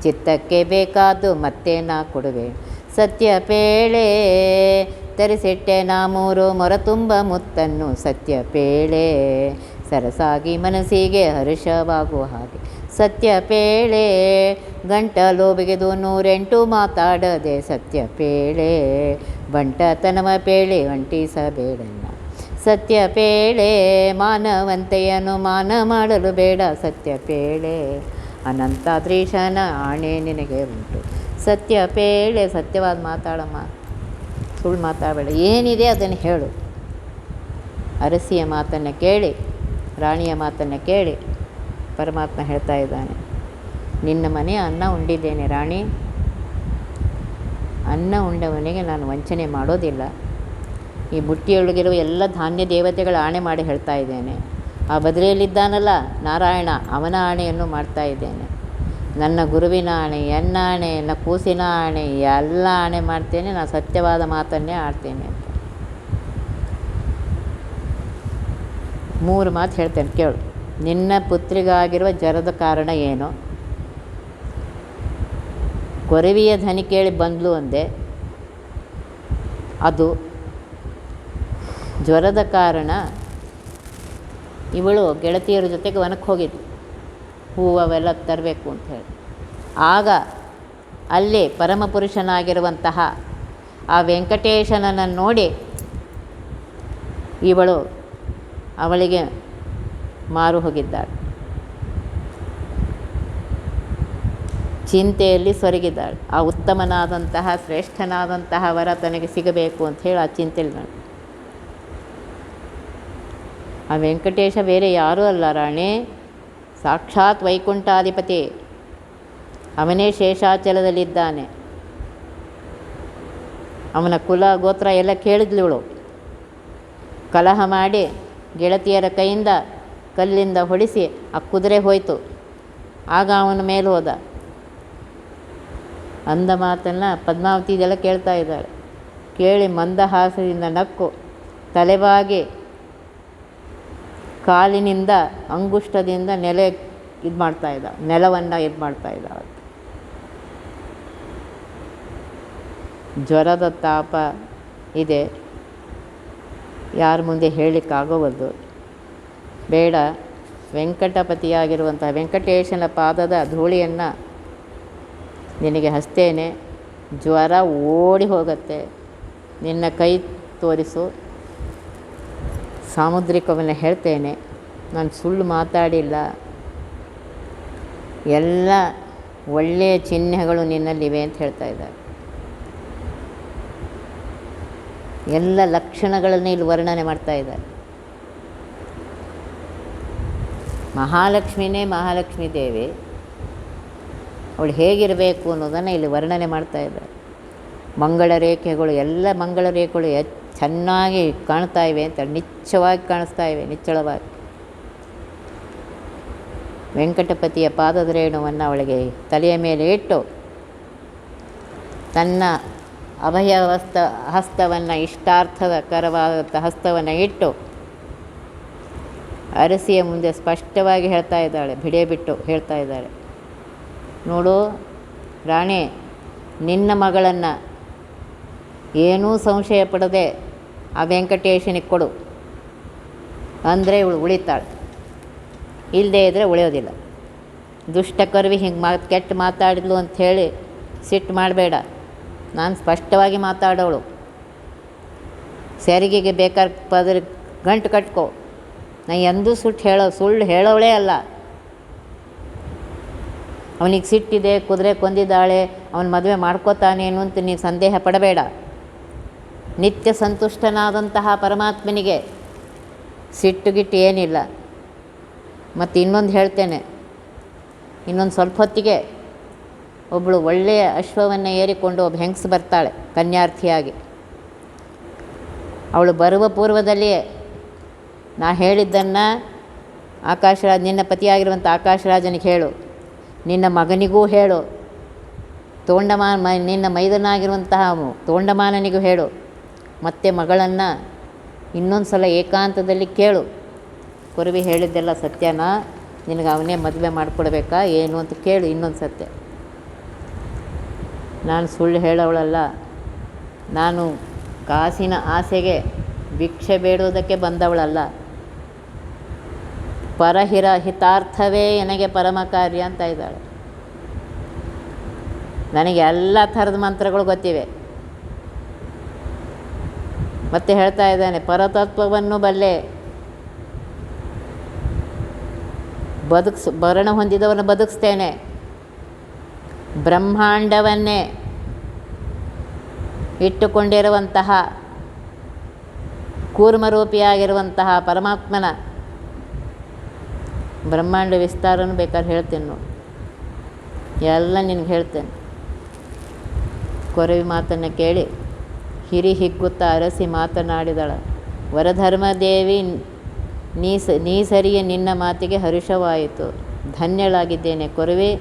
ಚಿತ್ತಕ್ಕೆ ಬೇಕಾದ್ದು ಮತ್ತೆ ನಾ ಕೊಡುವೆ, ಸತ್ಯ ಪೇಳೆ ತರಿಸಿಟ್ಟೆ ನಾ 3 ಮೊರ ತುಂಬ ಮುತ್ತನ್ನು, ಸತ್ಯ ಪೇಳೆ ಸರಸಾಗಿ ಮನಸ್ಸಿಗೆ ಹರ್ಷವಾಗುವ ಹಾಗೆ, ಸತ್ಯ ಪೇಳೆ ಗಂಟಲು ಬಿಗಿದು 108 ಮಾತಾಡದೆ, ಸತ್ಯ ಪೇಳೆ ಬಂಟತನವ ಪೇಳೆ ಅಂಟಿಸಬೇಡನ್ನ, ಸತ್ಯ ಪೇಳೆ ಮಾನವಂತೆಯನ್ನು ಮಾನ ಮಾಡಲು ಬೇಡ, ಸತ್ಯ ಪೇಳೆ ಅನಂತಾದ್ರೀಶನ ಆಣೆ ನಿನಗೆ ಉಂಟು, ಸತ್ಯ ಪೇಳೆ ಸತ್ಯವಾದ ಮಾತಾಡಮ್ಮ, ಸುಳ್ಳು ಮಾತಾಡಬೇಡ, ಏನಿದೆ ಅದನ್ನು ಹೇಳು. ಅರಸಿಯ ಮಾತನ್ನು ಕೇಳಿ, ರಾಣಿಯ ಮಾತನ್ನು ಕೇಳಿ ಪರಮಾತ್ಮ ಹೇಳ್ತಾ ಇದ್ದಾನೆ, ನಿನ್ನ ಮನೆ ಅನ್ನ ಉಂಡಿದ್ದೇನೆ ರಾಣಿ, ಅನ್ನ ಉಂಡವನಿಗೆ ನಾನು ವಂಚನೆ ಮಾಡೋದಿಲ್ಲ. ಈ ಬುಟ್ಟಿಯೊಳಗಿರುವ ಎಲ್ಲ ಧಾನ್ಯ ದೇವತೆಗಳ ಆಣೆ ಮಾಡಿ ಹೇಳ್ತಾ ಇದ್ದೇನೆ. ಆ ಬದರಿಯಲ್ಲಿದ್ದಾನಲ್ಲ ನಾರಾಯಣ, ಅವನ ಆಣೆಯನ್ನು ಮಾಡ್ತಾ ಇದ್ದೇನೆ. ನನ್ನ ಗುರುವಿನ ಆಣೆ, ಎನ್ನ ಆಣೆ, ನನ್ನ ಕೂಸಿನ ಆಣೆ, ಎಲ್ಲ ಆಣೆ ಮಾಡ್ತೇನೆ, ನಾನು ಸತ್ಯವಾದ ಮಾತನ್ನೇ ಆಡ್ತೇನೆ ಅಂತ 3 ಮಾತು ಹೇಳ್ತೇನೆ ಕೇಳು. ನಿನ್ನ ಪುತ್ರಿಗಾಗಿರುವ ಜ್ವರದ ಕಾರಣ ಏನು? ಕೊರವಿಯ ಧ್ವನಿ ಕೇಳಿ ಬಂದ್ಲು ಅಂದೆ, ಅದು ಜ್ವರದ ಕಾರಣ. ಇವಳು ಗೆಳತಿಯರ ಜೊತೆಗೆ ವನಕ್ಕೆ ಹೋಗಿದ್ಳು, ಹೂವು ಅವೆಲ್ಲ ತರಬೇಕು ಅಂತ ಹೇಳಿ. ಆಗ ಅಲ್ಲಿ ಪರಮಪುರುಷನಾಗಿರುವಂತಹ ಆ ವೆಂಕಟೇಶನನ್ನು ನೋಡಿ ಇವಳು ಅವಳಿಗೆ ಮಾರು ಹೋಗಿದ್ದಾಳೆ, ಚಿಂತೆಯಲ್ಲಿ ಸೊರಗಿದ್ದಾಳೆ. ಆ ಉತ್ತಮನಾದಂತಹ ಶ್ರೇಷ್ಠನಾದಂತಹ ವರ ತನಗೆ ಸಿಗಬೇಕು ಅಂತ ಹೇಳಿ ಆ ಚಿಂತೆಯಲ್ಲಿ ನಾನು. ಆ ವೆಂಕಟೇಶ ಬೇರೆ ಯಾರೂ ಅಲ್ಲ ರಾಣಿ, ಸಾಕ್ಷಾತ್ ವೈಕುಂಠಾಧಿಪತಿ, ಅವನೇ ಶೇಷಾಚಲದಲ್ಲಿದ್ದಾನೆ. ಅವನ ಕುಲ ಗೋತ್ರ ಎಲ್ಲ ಕೇಳಿದ್ಲಿವಳು. ಕಲಹ ಮಾಡಿ ಗೆಳತಿಯರ ಕೈಯಿಂದ ಕಲ್ಲಿಂದ ಹೊಡಿಸಿ ಆ ಕುದುರೆ ಹೋಯಿತು. ಆಗ ಅವನ ಮೇಲೆ ಹೋದ. ಅಂದ ಮಾತನ್ನು ಪದ್ಮಾವತಿ ಇದೆಲ್ಲ ಕೇಳ್ತಾ ಇದ್ದಾಳೆ. ಕೇಳಿ ಮಂದಹಾಸದಿಂದ ನಕ್ಕು ತಲೆಬಾಗಿ ಕಾಲಿನಿಂದ ಅಂಗುಷ್ಟದಿಂದ ನೆಲವನ್ನು ಇದು ಮಾಡ್ತಾ ಇದ್ದಾಳೆ. ಜ್ವರದ ತಾಪ ಇದೆ, ಯಾರ ಮುಂದೆ ಹೇಳಲಿಕ್ಕಾಗೋವದ್ದು. ಬೇಡ, ವೆಂಕಟಪತಿಯಾಗಿರುವಂತಹ ವೆಂಕಟೇಶನ ಪಾದದ ಧೂಳಿಯನ್ನು ನಿನಗೆ ಹಚ್ತೇನೆ, ಜ್ವರ ಓಡಿ ಹೋಗುತ್ತೆ. ನಿನ್ನ ಕೈ ತೋರಿಸು, ಸಾಮುದ್ರಿಕವನ್ನು ಹೇಳ್ತೇನೆ, ನಾನು ಸುಳ್ಳು ಮಾತಾಡಿಲ್ಲ, ಎಲ್ಲ ಒಳ್ಳೆಯ ಚಿಹ್ನೆಗಳು ನಿನ್ನಲ್ಲಿವೆ ಅಂತ ಹೇಳ್ತಾ ಇದ್ದಾರೆ. ಎಲ್ಲ ಲಕ್ಷಣಗಳನ್ನು ಇಲ್ಲಿ ವರ್ಣನೆ ಮಾಡ್ತಾ ಇದ್ದಾರೆ. ಮಹಾಲಕ್ಷ್ಮಿನೇ ಮಹಾಲಕ್ಷ್ಮೀ ದೇವಿ, ಅವಳು ಹೇಗಿರಬೇಕು ಅನ್ನೋದನ್ನು ಇಲ್ಲಿ ವರ್ಣನೆ ಮಾಡ್ತಾ ಇದ್ದಾರೆ. ಮಂಗಳ ರೇಖೆಗಳು, ಎಲ್ಲ ಮಂಗಳ ರೇಖೆಗಳು ಚೆನ್ನಾಗಿ ಕಾಣ್ತಾ ಇವೆ ಅಂತ, ನಿಚ್ಚವಾಗಿ ಕಾಣಿಸ್ತಾ ಇವೆ, ನಿಚ್ಚಳವಾಗಿ. ವೆಂಕಟಪತಿಯ ಪಾದದ ರೇಣುವನ್ನು ಅವಳಿಗೆ ತಲೆಯ ಮೇಲೆ ಇಟ್ಟು ತನ್ನ ಅಭಯ ಹಸ್ತವನ್ನು, ಇಷ್ಟಾರ್ಥದ ಕರವಾದಂಥ ಹಸ್ತವನ್ನು ಇಟ್ಟು ಅರಸಿಯ ಮುಂದೆ ಸ್ಪಷ್ಟವಾಗಿ ಹೇಳ್ತಾ ಇದ್ದಾಳೆ, ಬಿಟ್ಟು ಹೇಳ್ತಾ ಇದ್ದಾಳೆ, ನೋಡು ರಾಣಿ, ನಿನ್ನ ಮಗಳನ್ನು ಏನೂ ಸಂಶಯ ಪಡದೆ ಆ ವೆಂಕಟೇಶನಿಗೆ ಕೊಡು, ಅಂದರೆ ಇವಳು ಉಳಿತಾಳೆ, ಇಲ್ಲದೇ ಇದ್ದರೆ ಉಳಿಯೋದಿಲ್ಲ. ದುಷ್ಟ ಕರ್ವಿ ಹಿಂಗೆ ಕೆಟ್ಟ ಮಾತಾಡಿದ್ಲು ಅಂಥೇಳಿ ಸಿಟ್ಟು ಮಾಡಬೇಡ. ನಾನು ಸ್ಪಷ್ಟವಾಗಿ ಮಾತಾಡೋಳು, ಸೆರಿಗೆಗೆ ಬೇಕಾದ ಗಂಟು ಕಟ್ಕೋ. ನಾನು ಎಂದೂ ಸುಳ್ಳು ಹೇಳೋಳೇ ಅಲ್ಲ. ಅವನಿಗೆ ಸಿಟ್ಟಿದೆ, ಕುದುರೆ ಕೊಂದಿದ್ದಾಳೆ, ಅವನ ಮದುವೆ ಮಾಡ್ಕೋತಾನೇನು ಅಂತ ನೀನು ಸಂದೇಹ ಪಡಬೇಡ. ನಿತ್ಯ ಸಂತುಷ್ಟನಾದಂತಹ ಪರಮಾತ್ಮನಿಗೆ ಸಿಟ್ಟುಗಿಟ್ಟು ಏನಿಲ್ಲ. ಮತ್ತು ಇನ್ನೊಂದು ಹೇಳ್ತೇನೆ, ಇನ್ನೊಂದು ಸ್ವಲ್ಪ ಹೊತ್ತಿಗೆ ಒಬ್ಬಳು ಒಳ್ಳೆಯ ಅಶ್ವವನ್ನು ಏರಿಕೊಂಡು ಒಬ್ಬ ಹೆಂಗಸು ಬರ್ತಾಳೆ ಕನ್ಯಾರ್ಥಿಯಾಗಿ. ಅವಳು ಬರುವ ಪೂರ್ವದಲ್ಲಿಯೇ ನಾ ಹೇಳಿದ್ದನ್ನು ಆಕಾಶರಾಜ್, ನಿನ್ನ ಪತಿಯಾಗಿರುವಂಥ ಆಕಾಶರಾಜನಿಗೆ ಹೇಳು, ನಿನ್ನ ಮಗನಿಗೂ ಹೇಳು, ನಿನ್ನ ಮೈದನಾಗಿರುವಂತಹ ತೋಂಡಮಾನನಿಗೂ ಹೇಳು, ಮತ್ತು ಮಗಳನ್ನು ಇನ್ನೊಂದು ಸಲ ಏಕಾಂತದಲ್ಲಿ ಕೇಳು. ಕೊರವಿ ಹೇಳಿದ್ದೆಲ್ಲ ಸತ್ಯನಾ, ನಿನಗೆ ಅವನೇ ಮದುವೆ ಮಾಡಿಕೊಡ್ಬೇಕಾ ಏನು ಅಂತ ಕೇಳು ಇನ್ನೊಂದು ಸತ್ಯ. ನಾನು ಸುಳ್ಳು ಹೇಳೋವಳಲ್ಲ, ನಾನು ಕಾಸಿನ ಆಸೆಗೆ ಭಿಕ್ಷೆ ಬೇಡುವುದಕ್ಕೆ ಬಂದವಳಲ್ಲ. ಹಿತಾರ್ಥವೇ ನನಗೆ ಪರಮ ಕಾರ್ಯ ಅಂತ ಇದ್ದಾಳೆ. ನನಗೆ ಎಲ್ಲ ಥರದ ಮಂತ್ರಗಳು ಗೊತ್ತಿವೆ. ಮತ್ತೆ ಹೇಳ್ತಾ ಇದ್ದಾನೆ, ಪರತತ್ವವನ್ನು ಬಲ್ಲೆ, ಮರಣ ಹೊಂದಿದವನು ಬದುಕಿಸ್ತೇನೆ, ಬ್ರಹ್ಮಾಂಡವನ್ನೇ ಇಟ್ಟುಕೊಂಡಿರುವಂತಹ ಕೂರ್ಮರೂಪಿಯಾಗಿರುವಂತಹ ಪರಮಾತ್ಮನ ಬ್ರಹ್ಮಾಂಡ ವಿಸ್ತಾರನೂ ಬೇಕಾದ್ರೆ ಹೇಳ್ತೇನೆ ನೋಡಿ, ಎಲ್ಲ ನಿನಗೆ ಹೇಳ್ತೇನೆ. ಕೊರವಿ ಮಾತನ್ನು ಕೇಳಿ ಹಿರಿ ಹಿಗ್ಗುತ್ತಾ ಅರಸಿ ಮಾತನಾಡಿದಳ, ವರಧರ್ಮದೇವಿ ನೀ ಸರಿಯೇ, ನಿನ್ನ ಮಾತಿಗೆ ಹರುಷವಾಯಿತು, ಧನ್ಯಳಾಗಿದ್ದೇನೆ ಕೊರವಿ.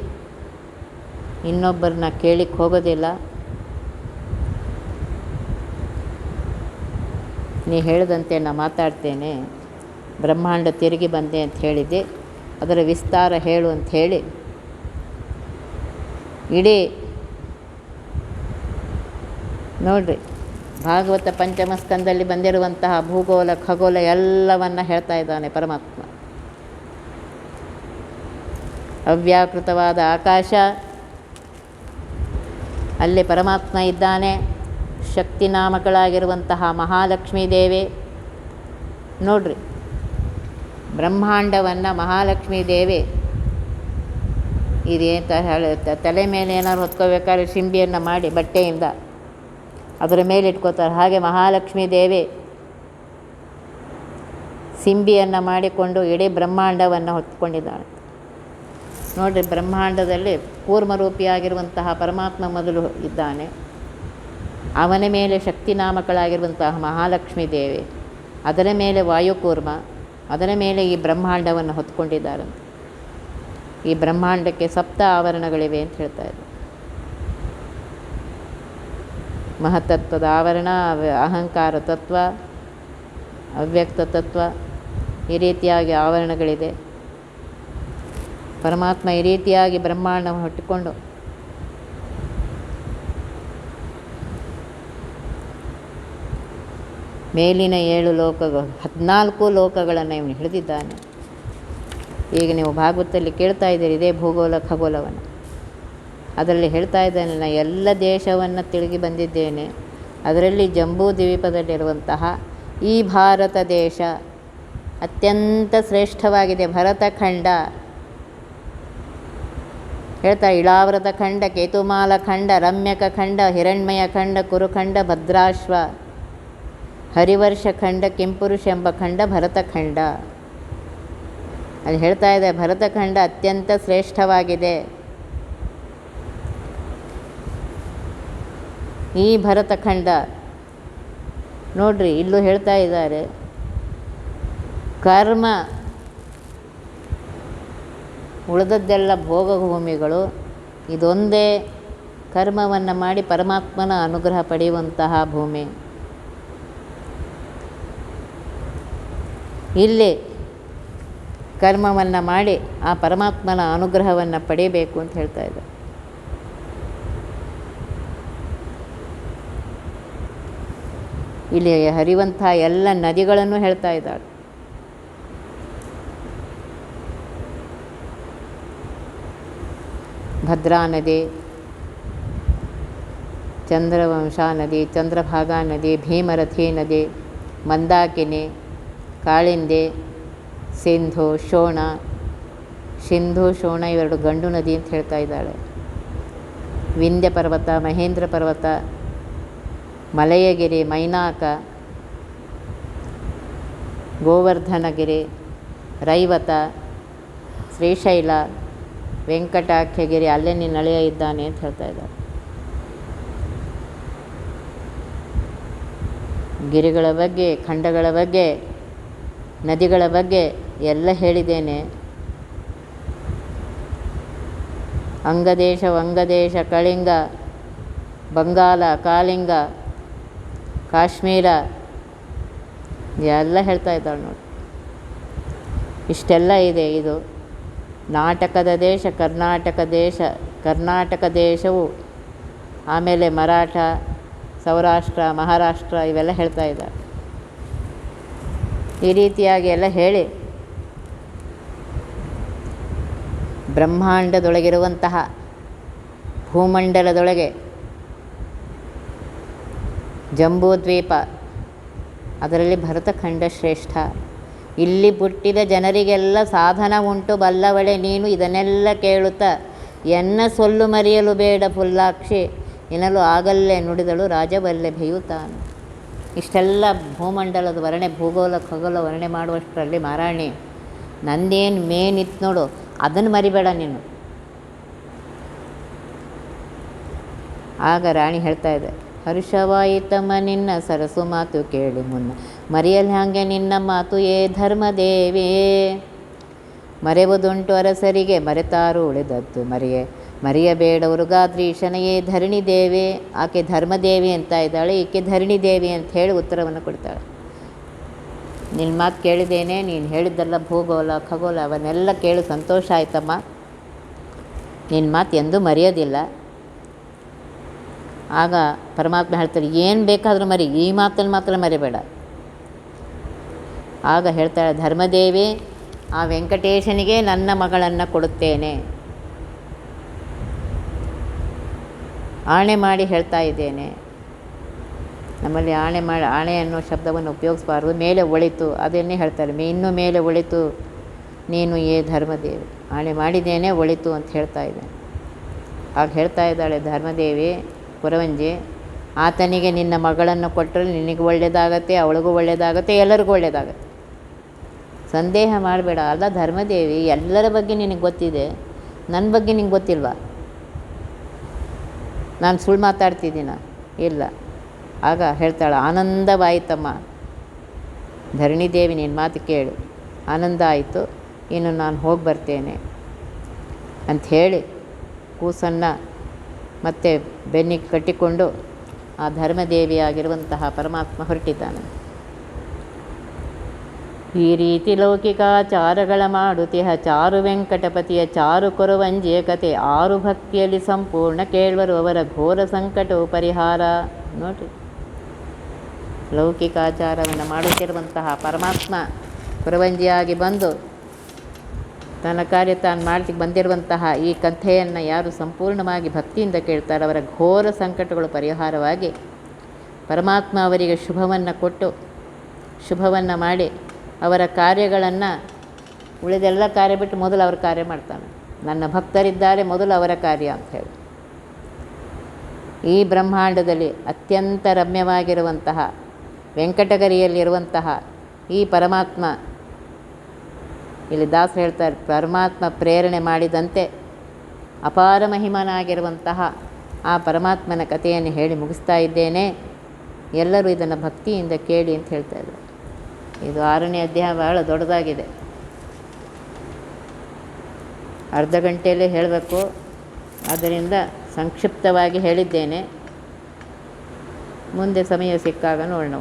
ಇನ್ನೊಬ್ಬರನ್ನ ಕೇಳಿಕ್ಕೆ ಹೋಗೋದಿಲ್ಲ, ನೀ ಹೇಳಿದಂತೆ ನಾ ಮಾತಾಡ್ತೇನೆ. ಬ್ರಹ್ಮಾಂಡ ತಿರುಗಿ ಬಂದೆ ಅಂತ ಹೇಳಿದ್ದೆ, ಅದರ ವಿಸ್ತಾರ ಹೇಳು ಅಂತ ಹೇಳಿ ಇಡೀ ನೋಡ್ರಿ ಭಾಗವತ ಪಂಚಮ ಸ್ಕಂದಲ್ಲಿ ಬಂದಿರುವಂತಹ ಭೂಗೋಳ ಖಗೋಳ ಎಲ್ಲವನ್ನು ಹೇಳ್ತಾ ಇದ್ದಾನೆ ಪರಮಾತ್ಮ. ಅವ್ಯಾಕೃತವಾದ ಆಕಾಶ, ಅಲ್ಲಿ ಪರಮಾತ್ಮ ಇದ್ದಾನೆ. ಶಕ್ತಿ ನಾಮಕಳಾಗಿರುವಂತಹ ಮಹಾಲಕ್ಷ್ಮೀ ದೇವಿ ನೋಡ್ರಿ, ಬ್ರಹ್ಮಾಂಡವನ್ನು ಮಹಾಲಕ್ಷ್ಮೀ ದೇವಿ ಇದೇಂತ ಹೇಳುತ್ತೆ, ತಲೆ ಮೇಲೆ ಏನಾದ್ರು ಹೊತ್ಕೋಬೇಕಾದ್ರೆ ಶಿಂಬಿಯನ್ನು ಮಾಡಿ ಬಟ್ಟೆಯಿಂದ ಅದರ ಮೇಲೆ ಇಟ್ಕೋತಾರೆ. ಹಾಗೆ ಮಹಾಲಕ್ಷ್ಮೀ ದೇವಿ ಸಿಂಬಿಯನ್ನು ಮಾಡಿಕೊಂಡು ಇಡೀ ಬ್ರಹ್ಮಾಂಡವನ್ನು ಹೊತ್ಕೊಂಡಿದ್ದಾಳೆ. ನೋಡಿರಿ, ಬ್ರಹ್ಮಾಂಡದಲ್ಲಿ ಕೂರ್ಮರೂಪಿಯಾಗಿರುವಂತಹ ಪರಮಾತ್ಮ ಮೊದಲು ಇದ್ದಾನೆ, ಅವನ ಮೇಲೆ ಶಕ್ತಿ ನಾಮಕಳಾಗಿರುವಂತಹ ಮಹಾಲಕ್ಷ್ಮೀ ದೇವಿ, ಅದರ ಮೇಲೆ ವಾಯುಕೂರ್ಮ, ಅದರ ಮೇಲೆ ಈ ಬ್ರಹ್ಮಾಂಡವನ್ನು ಹೊತ್ಕೊಂಡಿದ್ದಾರಂತೆ. ಈ ಬ್ರಹ್ಮಾಂಡಕ್ಕೆ ಸಪ್ತ ಆವರಣಗಳಿವೆ ಅಂತ ಹೇಳ್ತಾ ಇದ್ದಾರೆ. ಮಹತ್ತತ್ವದ ಆವರಣ, ಅಹಂಕಾರ ತತ್ವ, ಅವ್ಯಕ್ತ ತತ್ವ, ಈ ರೀತಿಯಾಗಿ ಆವರಣಗಳಿದೆ. ಪರಮಾತ್ಮ ಈ ರೀತಿಯಾಗಿ ಬ್ರಹ್ಮಾಂಡವನ್ನು ಹೊಟ್ಟುಕೊಂಡು ಮೇಲಿನ 7 ಲೋಕಗಳು, 14 ಲೋಕಗಳನ್ನು ಇವನು ಹಿಡಿದಿದ್ದಾನೆ. ಈಗ ನೀವು ಭಾಗವತದಲ್ಲಿ ಕೇಳ್ತಾ ಇದ್ದೀರಿ ಇದೇ ಭೂಗೋಳ ಖಗೋಳವನ್ನು. ಅದರಲ್ಲಿ ಹೇಳ್ತಾ ಇದ್ದಾನೆ, ನಾನು ಎಲ್ಲ ದೇಶವನ್ನು ತಿರುಗಿ ಬಂದಿದ್ದೇನೆ, ಅದರಲ್ಲಿ ಜಂಬೂ ದ್ವೀಪದಲ್ಲಿರುವಂತಹ ಈ ಭಾರತ ದೇಶ ಅತ್ಯಂತ ಶ್ರೇಷ್ಠವಾಗಿದೆ. ಭರತಖಂಡ ಹೇಳ್ತಾ, ಇಳಾವೃತ ಖಂಡ, ಕೇತುಮಾಲ ಖಂಡ, ರಮ್ಯಕ ಖಂಡ, ಹಿರಣ್ಮಯ ಖಂಡ, ಕುರುಖಂಡ, ಭದ್ರಾಶ್ವ, ಹರಿವರ್ಷ ಖಂಡ, ಕಿಂಪುರುಷ ಎಂಬ ಖಂಡ ಭರತಖಂಡ. ಅಲ್ಲಿ ಹೇಳ್ತಾ ಇದೆ, ಭರತಖಂಡ ಅತ್ಯಂತ ಶ್ರೇಷ್ಠವಾಗಿದೆ. ಈ ಭರತಖಂಡ ನೋಡ್ರಿ, ಇಲ್ಲೂ ಹೇಳ್ತಾ ಇದ್ದಾರೆ, ಕರ್ಮ ಉಳಿದದ್ದೆಲ್ಲ ಭೋಗಭೂಮಿಗಳು, ಇದೊಂದೇ ಕರ್ಮವನ್ನು ಮಾಡಿ ಪರಮಾತ್ಮನ ಅನುಗ್ರಹ ಪಡೆಯುವಂತಹ ಭೂಮಿ. ಇಲ್ಲಿ ಕರ್ಮವನ್ನು ಮಾಡಿ ಆ ಪರಮಾತ್ಮನ ಅನುಗ್ರಹವನ್ನು ಪಡೆಯಬೇಕು ಅಂತ ಹೇಳ್ತಾ ಇದ್ದಾರೆ. ಇಲ್ಲಿ ಹರಿಯುವಂಥ ಎಲ್ಲ ನದಿಗಳನ್ನು ಹೇಳ್ತಾ ಇದ್ದಾಳೆ. ಭದ್ರಾ ನದಿ, ಚಂದ್ರವಂಶಾ ನದಿ, ಚಂದ್ರಭಾಗಾ ನದಿ, ಭೀಮರಥಿ ನದಿ, ಮಂದಾಕಿನಿ, ಕಾಳಿಂದಿ, ಸಿಂಧು, ಶೋಣ. ಸಿಂಧು ಶೋಣ ಇವೆರಡು ಗಂಡು ನದಿ ಅಂತ ಹೇಳ್ತಾ ಇದ್ದಾಳೆ. ವಿಂಧ್ಯ ಪರ್ವತ, ಮಹೇಂದ್ರ ಪರ್ವತ, ಮಲಯಗಿರಿ, ಮೈನಾಕ, ಗೋವರ್ಧನಗಿರಿ, ರೈವತ, ಶ್ರೀಶೈಲ, ವೆಂಕಟಾಖ್ಯಗಿರಿ, ಅಲ್ಲೇ ನಿನ್ನ ಅಳಿಯ ಇದ್ದಾನೆ ಅಂತ ಹೇಳ್ತಾ ಇದ್ದಾರೆ. ಗಿರಿಗಳ ಬಗ್ಗೆ, ಖಂಡಗಳ ಬಗ್ಗೆ, ನದಿಗಳ ಬಗ್ಗೆ ಎಲ್ಲ ಹೇಳಿದ್ದೇನೆ. ಅಂಗದೇಶ, ವಂಗದೇಶ, ಕಳಿಂಗ, ಬಂಗಾಲ, ಕಾಲಿಂಗ, ಕಾಶ್ಮೀರ ಎಲ್ಲ ಹೇಳ್ತಾ ಇದ್ದಾಳೆ ನೋಡಿ. ಇಷ್ಟೆಲ್ಲ ಇದೆ. ಇದು ನಾಟಕದ ದೇಶ, ಕರ್ನಾಟಕ ದೇಶವು, ಆಮೇಲೆ ಮರಾಠ, ಸೌರಾಷ್ಟ್ರ, ಮಹಾರಾಷ್ಟ್ರ ಇವೆಲ್ಲ ಹೇಳ್ತಾ ಇದ್ದಾರೆ. ಈ ರೀತಿಯಾಗಿ ಎಲ್ಲ ಹೇಳಿ ಬ್ರಹ್ಮಾಂಡದೊಳಗಿರುವಂತಹ ಭೂಮಂಡಲದೊಳಗೆ ಜಂಬೂದ್ವೀಪ, ಅದರಲ್ಲಿ ಭರತಖಂಡ ಶ್ರೇಷ್ಠ. ಇಲ್ಲಿ ಹುಟ್ಟಿದ ಜನರಿಗೆಲ್ಲ ಸಾಧನ ಉಂಟು ಬಲ್ಲವಳೆ ನೀನು, ಇದನ್ನೆಲ್ಲ ಕೇಳುತ್ತಾ ಎನ್ನ ಸೊಲ್ಲು ಮರೆಯಲು ಬೇಡ ಪುಲ್ಲಾಕ್ಷಿ ಎನ್ನಲು ಆಗಲ್ಲೇ ನುಡಿದಳು ರಾಜವಲ್ಲಭೆಯು ತಾನು. ಇಷ್ಟೆಲ್ಲ ಭೂಮಂಡಲದ ವರ್ಣೆ, ಭೂಗೋಳ ಖಗೋಳ ವರ್ಣೆ ಮಾಡುವಷ್ಟರಲ್ಲಿ ಮಹಾರಾಣಿ ನಂದೇನು ಮೇನಿತ್ತು ನೋಡು, ಅದನ್ನು ಮರಿಬೇಡ ನೀನು. ಆಗ ರಾಣಿ ಹೇಳ್ತಾ ಇದೆ, ಹರ್ಷವಾಯಿತಮ್ಮ ನಿನ್ನ ಸರಸು ಮಾತು ಕೇಳಿ ಮುನ್ನ, ಮರೆಯಲಿ ಹಾಗೆ ನಿನ್ನ ಮಾತು ಏ ಧರ್ಮದೇವಿ. ಮರೆಯುವುದುಂಟು ಅರಸರಿಗೆ ಮರೆತಾರು ಉಳಿದದ್ದು ಮರೆಯಬೇಡವರು ಗಾದ್ರೀಶನೆಯೇ ಧರಣಿ ದೇವಿ. ಆಕೆ ಧರ್ಮದೇವಿ ಅಂತ ಇದ್ದಾಳೆ, ಈಕೆ ಧರಣಿ ದೇವಿ ಅಂತ ಹೇಳಿ ಉತ್ತರವನ್ನು ಕೊಡ್ತಾಳೆ. ನಿನ್ನ ಮಾತು ಕೇಳಿದ್ದೇನೆ, ನೀನು ಹೇಳಿದ್ದಲ್ಲ ಭೂಗೋಳ ಖಗೋಳ ಅವನ್ನೆಲ್ಲ ಕೇಳಿ ಸಂತೋಷ ಆಯ್ತಮ್ಮ. ನಿನ್ನ ಮಾತು ಎಂದೂ ಮರೆಯೋದಿಲ್ಲ. ಆಗ ಪರಮಾತ್ಮ ಹೇಳ್ತಾರೆ, ಏನು ಬೇಕಾದರೂ ಮರಿ, ಈ ಮಾತನ್ನು ಮಾತ್ರ ಮರಿಬೇಡ. ಆಗ ಹೇಳ್ತಾಳೆ ಧರ್ಮದೇವಿ, ಆ ವೆಂಕಟೇಶನಿಗೆ ನನ್ನ ಮಗಳನ್ನು ಕೊಡುತ್ತೇನೆ, ಆಣೆ ಮಾಡಿ ಹೇಳ್ತಾ ಇದ್ದೇನೆ. ನಮ್ಮಲ್ಲಿ ಆಣೆ ಅನ್ನೋ ಶಬ್ದವನ್ನು ಉಪಯೋಗಿಸಬಾರ್ದು. ಮೇಲೆ ಒಳಿತು ಅದನ್ನೇ ಹೇಳ್ತಾರೆ, ಇನ್ನೂ ಮೇಲೆ ಒಳಿತು ನೀನು ಏ ಧರ್ಮದೇವಿ, ಆಣೆ ಮಾಡಿದ್ದೇನೆ ಒಳಿತು ಅಂತ ಹೇಳ್ತಾ ಇದ್ದೇನೆ. ಆಗ ಹೇಳ್ತಾ ಇದ್ದಾಳೆ ಧರ್ಮದೇವಿ, ಕುರವಂಜಿ, ಆತನಿಗೆ ನಿನ್ನ ಮಗಳನ್ನು ಕೊಟ್ಟರೆ ನಿನಗೆ ಒಳ್ಳೆಯದಾಗತ್ತೆ, ಅವಳಿಗೂ ಒಳ್ಳೆಯದಾಗತ್ತೆ, ಎಲ್ಲರಿಗೂ ಒಳ್ಳೆಯದಾಗತ್ತೆ, ಸಂದೇಹ ಮಾಡಬೇಡ. ಅಲ್ಲ ಧರ್ಮದೇವಿ, ಎಲ್ಲರ ಬಗ್ಗೆ ನಿನಗೆ ಗೊತ್ತಿದೆ, ನನ್ನ ಬಗ್ಗೆ ನಿಂಗೆ ಗೊತ್ತಿಲ್ವಾ? ನಾನು ಸುಳ್ಳು ಮಾತಾಡ್ತಿದ್ದೀನ? ಇಲ್ಲ. ಆಗ ಹೇಳ್ತಾಳೆ, ಆನಂದವಾಯಿತಮ್ಮ ಧರಣಿದೇವಿ, ನಿನ್ನ ಮಾತು ಕೇಳು, ಆನಂದ ಆಯಿತು, ಇನ್ನು ನಾನು ಹೋಗಿ ಬರ್ತೇನೆ ಅಂಥೇಳಿ ಕೂಸನ್ನು ಮತ್ತೆ ಬೆನ್ನಿಗೆ ಕಟ್ಟಿಕೊಂಡು ಆ ಧರ್ಮದೇವಿಯಾಗಿರುವಂತಹ ಪರಮಾತ್ಮ ಹೊರಟಿದ್ದಾನೆ. ಈ ರೀತಿ ಲೌಕಿಕಾಚಾರಗಳ ಮಾಡುತಿಹ ಚಾರು ವೆಂಕಟಪತಿಯ ಚಾರು ಕೊರವಂಜಿಯ ಕತೆ, ಆರು ಭಕ್ತಿಯಲ್ಲಿ ಸಂಪೂರ್ಣ ಕೇಳುವರು ಅವರ ಘೋರ ಸಂಕಟವು ಪರಿಹಾರ. ನೋಡಿರಿ, ಲೌಕಿಕಾಚಾರವನ್ನು ಮಾಡುತ್ತಿರುವಂತಹ ಪರಮಾತ್ಮ ಕೊರವಂಜಿಯಾಗಿ ಬಂದು ತನ್ನ ಕಾರ್ಯ ತಾನು ಮಾಡ್ಲಿಕ್ಕೆ ಬಂದಿರುವಂತಹ ಈ ಕಥೆಯನ್ನು ಯಾರು ಸಂಪೂರ್ಣವಾಗಿ ಭಕ್ತಿಯಿಂದ ಕೇಳ್ತಾರೆ ಅವರ ಘೋರ ಸಂಕಟಗಳು ಪರಿಹಾರವಾಗಿ ಪರಮಾತ್ಮ ಅವರಿಗೆ ಶುಭವನ್ನು ಕೊಟ್ಟು ಶುಭವನ್ನು ಮಾಡಿ ಅವರ ಕಾರ್ಯಗಳನ್ನು ಉಳಿದೆಲ್ಲ ಕಾರ್ಯ ಬಿಟ್ಟು ಮೊದಲು ಅವರ ಕಾರ್ಯ ಮಾಡ್ತಾನೆ. ನನ್ನ ಭಕ್ತರಿದ್ದಾರೆ, ಮೊದಲು ಅವರ ಕಾರ್ಯ ಅಂತ ಹೇಳಿ. ಈ ಬ್ರಹ್ಮಾಂಡದಲ್ಲಿ ಅತ್ಯಂತ ರಮ್ಯವಾಗಿರುವಂತಹ ವೆಂಕಟಗಿರಿಯಲ್ಲಿರುವಂತಹ ಈ ಪರಮಾತ್ಮ, ಇಲ್ಲಿ ದಾಸರು ಹೇಳ್ತಾರೆ, ಪರಮಾತ್ಮ ಪ್ರೇರಣೆ ಮಾಡಿದಂತೆ ಅಪಾರ ಮಹಿಮನಾಗಿರುವಂತಹ ಆ ಪರಮಾತ್ಮನ ಕಥೆಯನ್ನು ಹೇಳಿ ಮುಗಿಸ್ತಾ ಇದ್ದೇನೆ. ಎಲ್ಲರೂ ಇದನ್ನು ಭಕ್ತಿಯಿಂದ ಕೇಳಿ ಅಂತ ಹೇಳ್ತಾ ಇದ್ದಾರೆ. ಇದು 6ನೇ ಅಧ್ಯಾಯ ಬಹಳ ದೊಡ್ಡದಾಗಿದೆ, ಅರ್ಧ ಗಂಟೆಯಲ್ಲೇ ಹೇಳಬೇಕು. ಆದ್ದರಿಂದ ಸಂಕ್ಷಿಪ್ತವಾಗಿ ಹೇಳಿದ್ದೇನೆ. ಮುಂದೆ ಸಮಯ ಸಿಕ್ಕಾಗ ನೋಡೋಣ.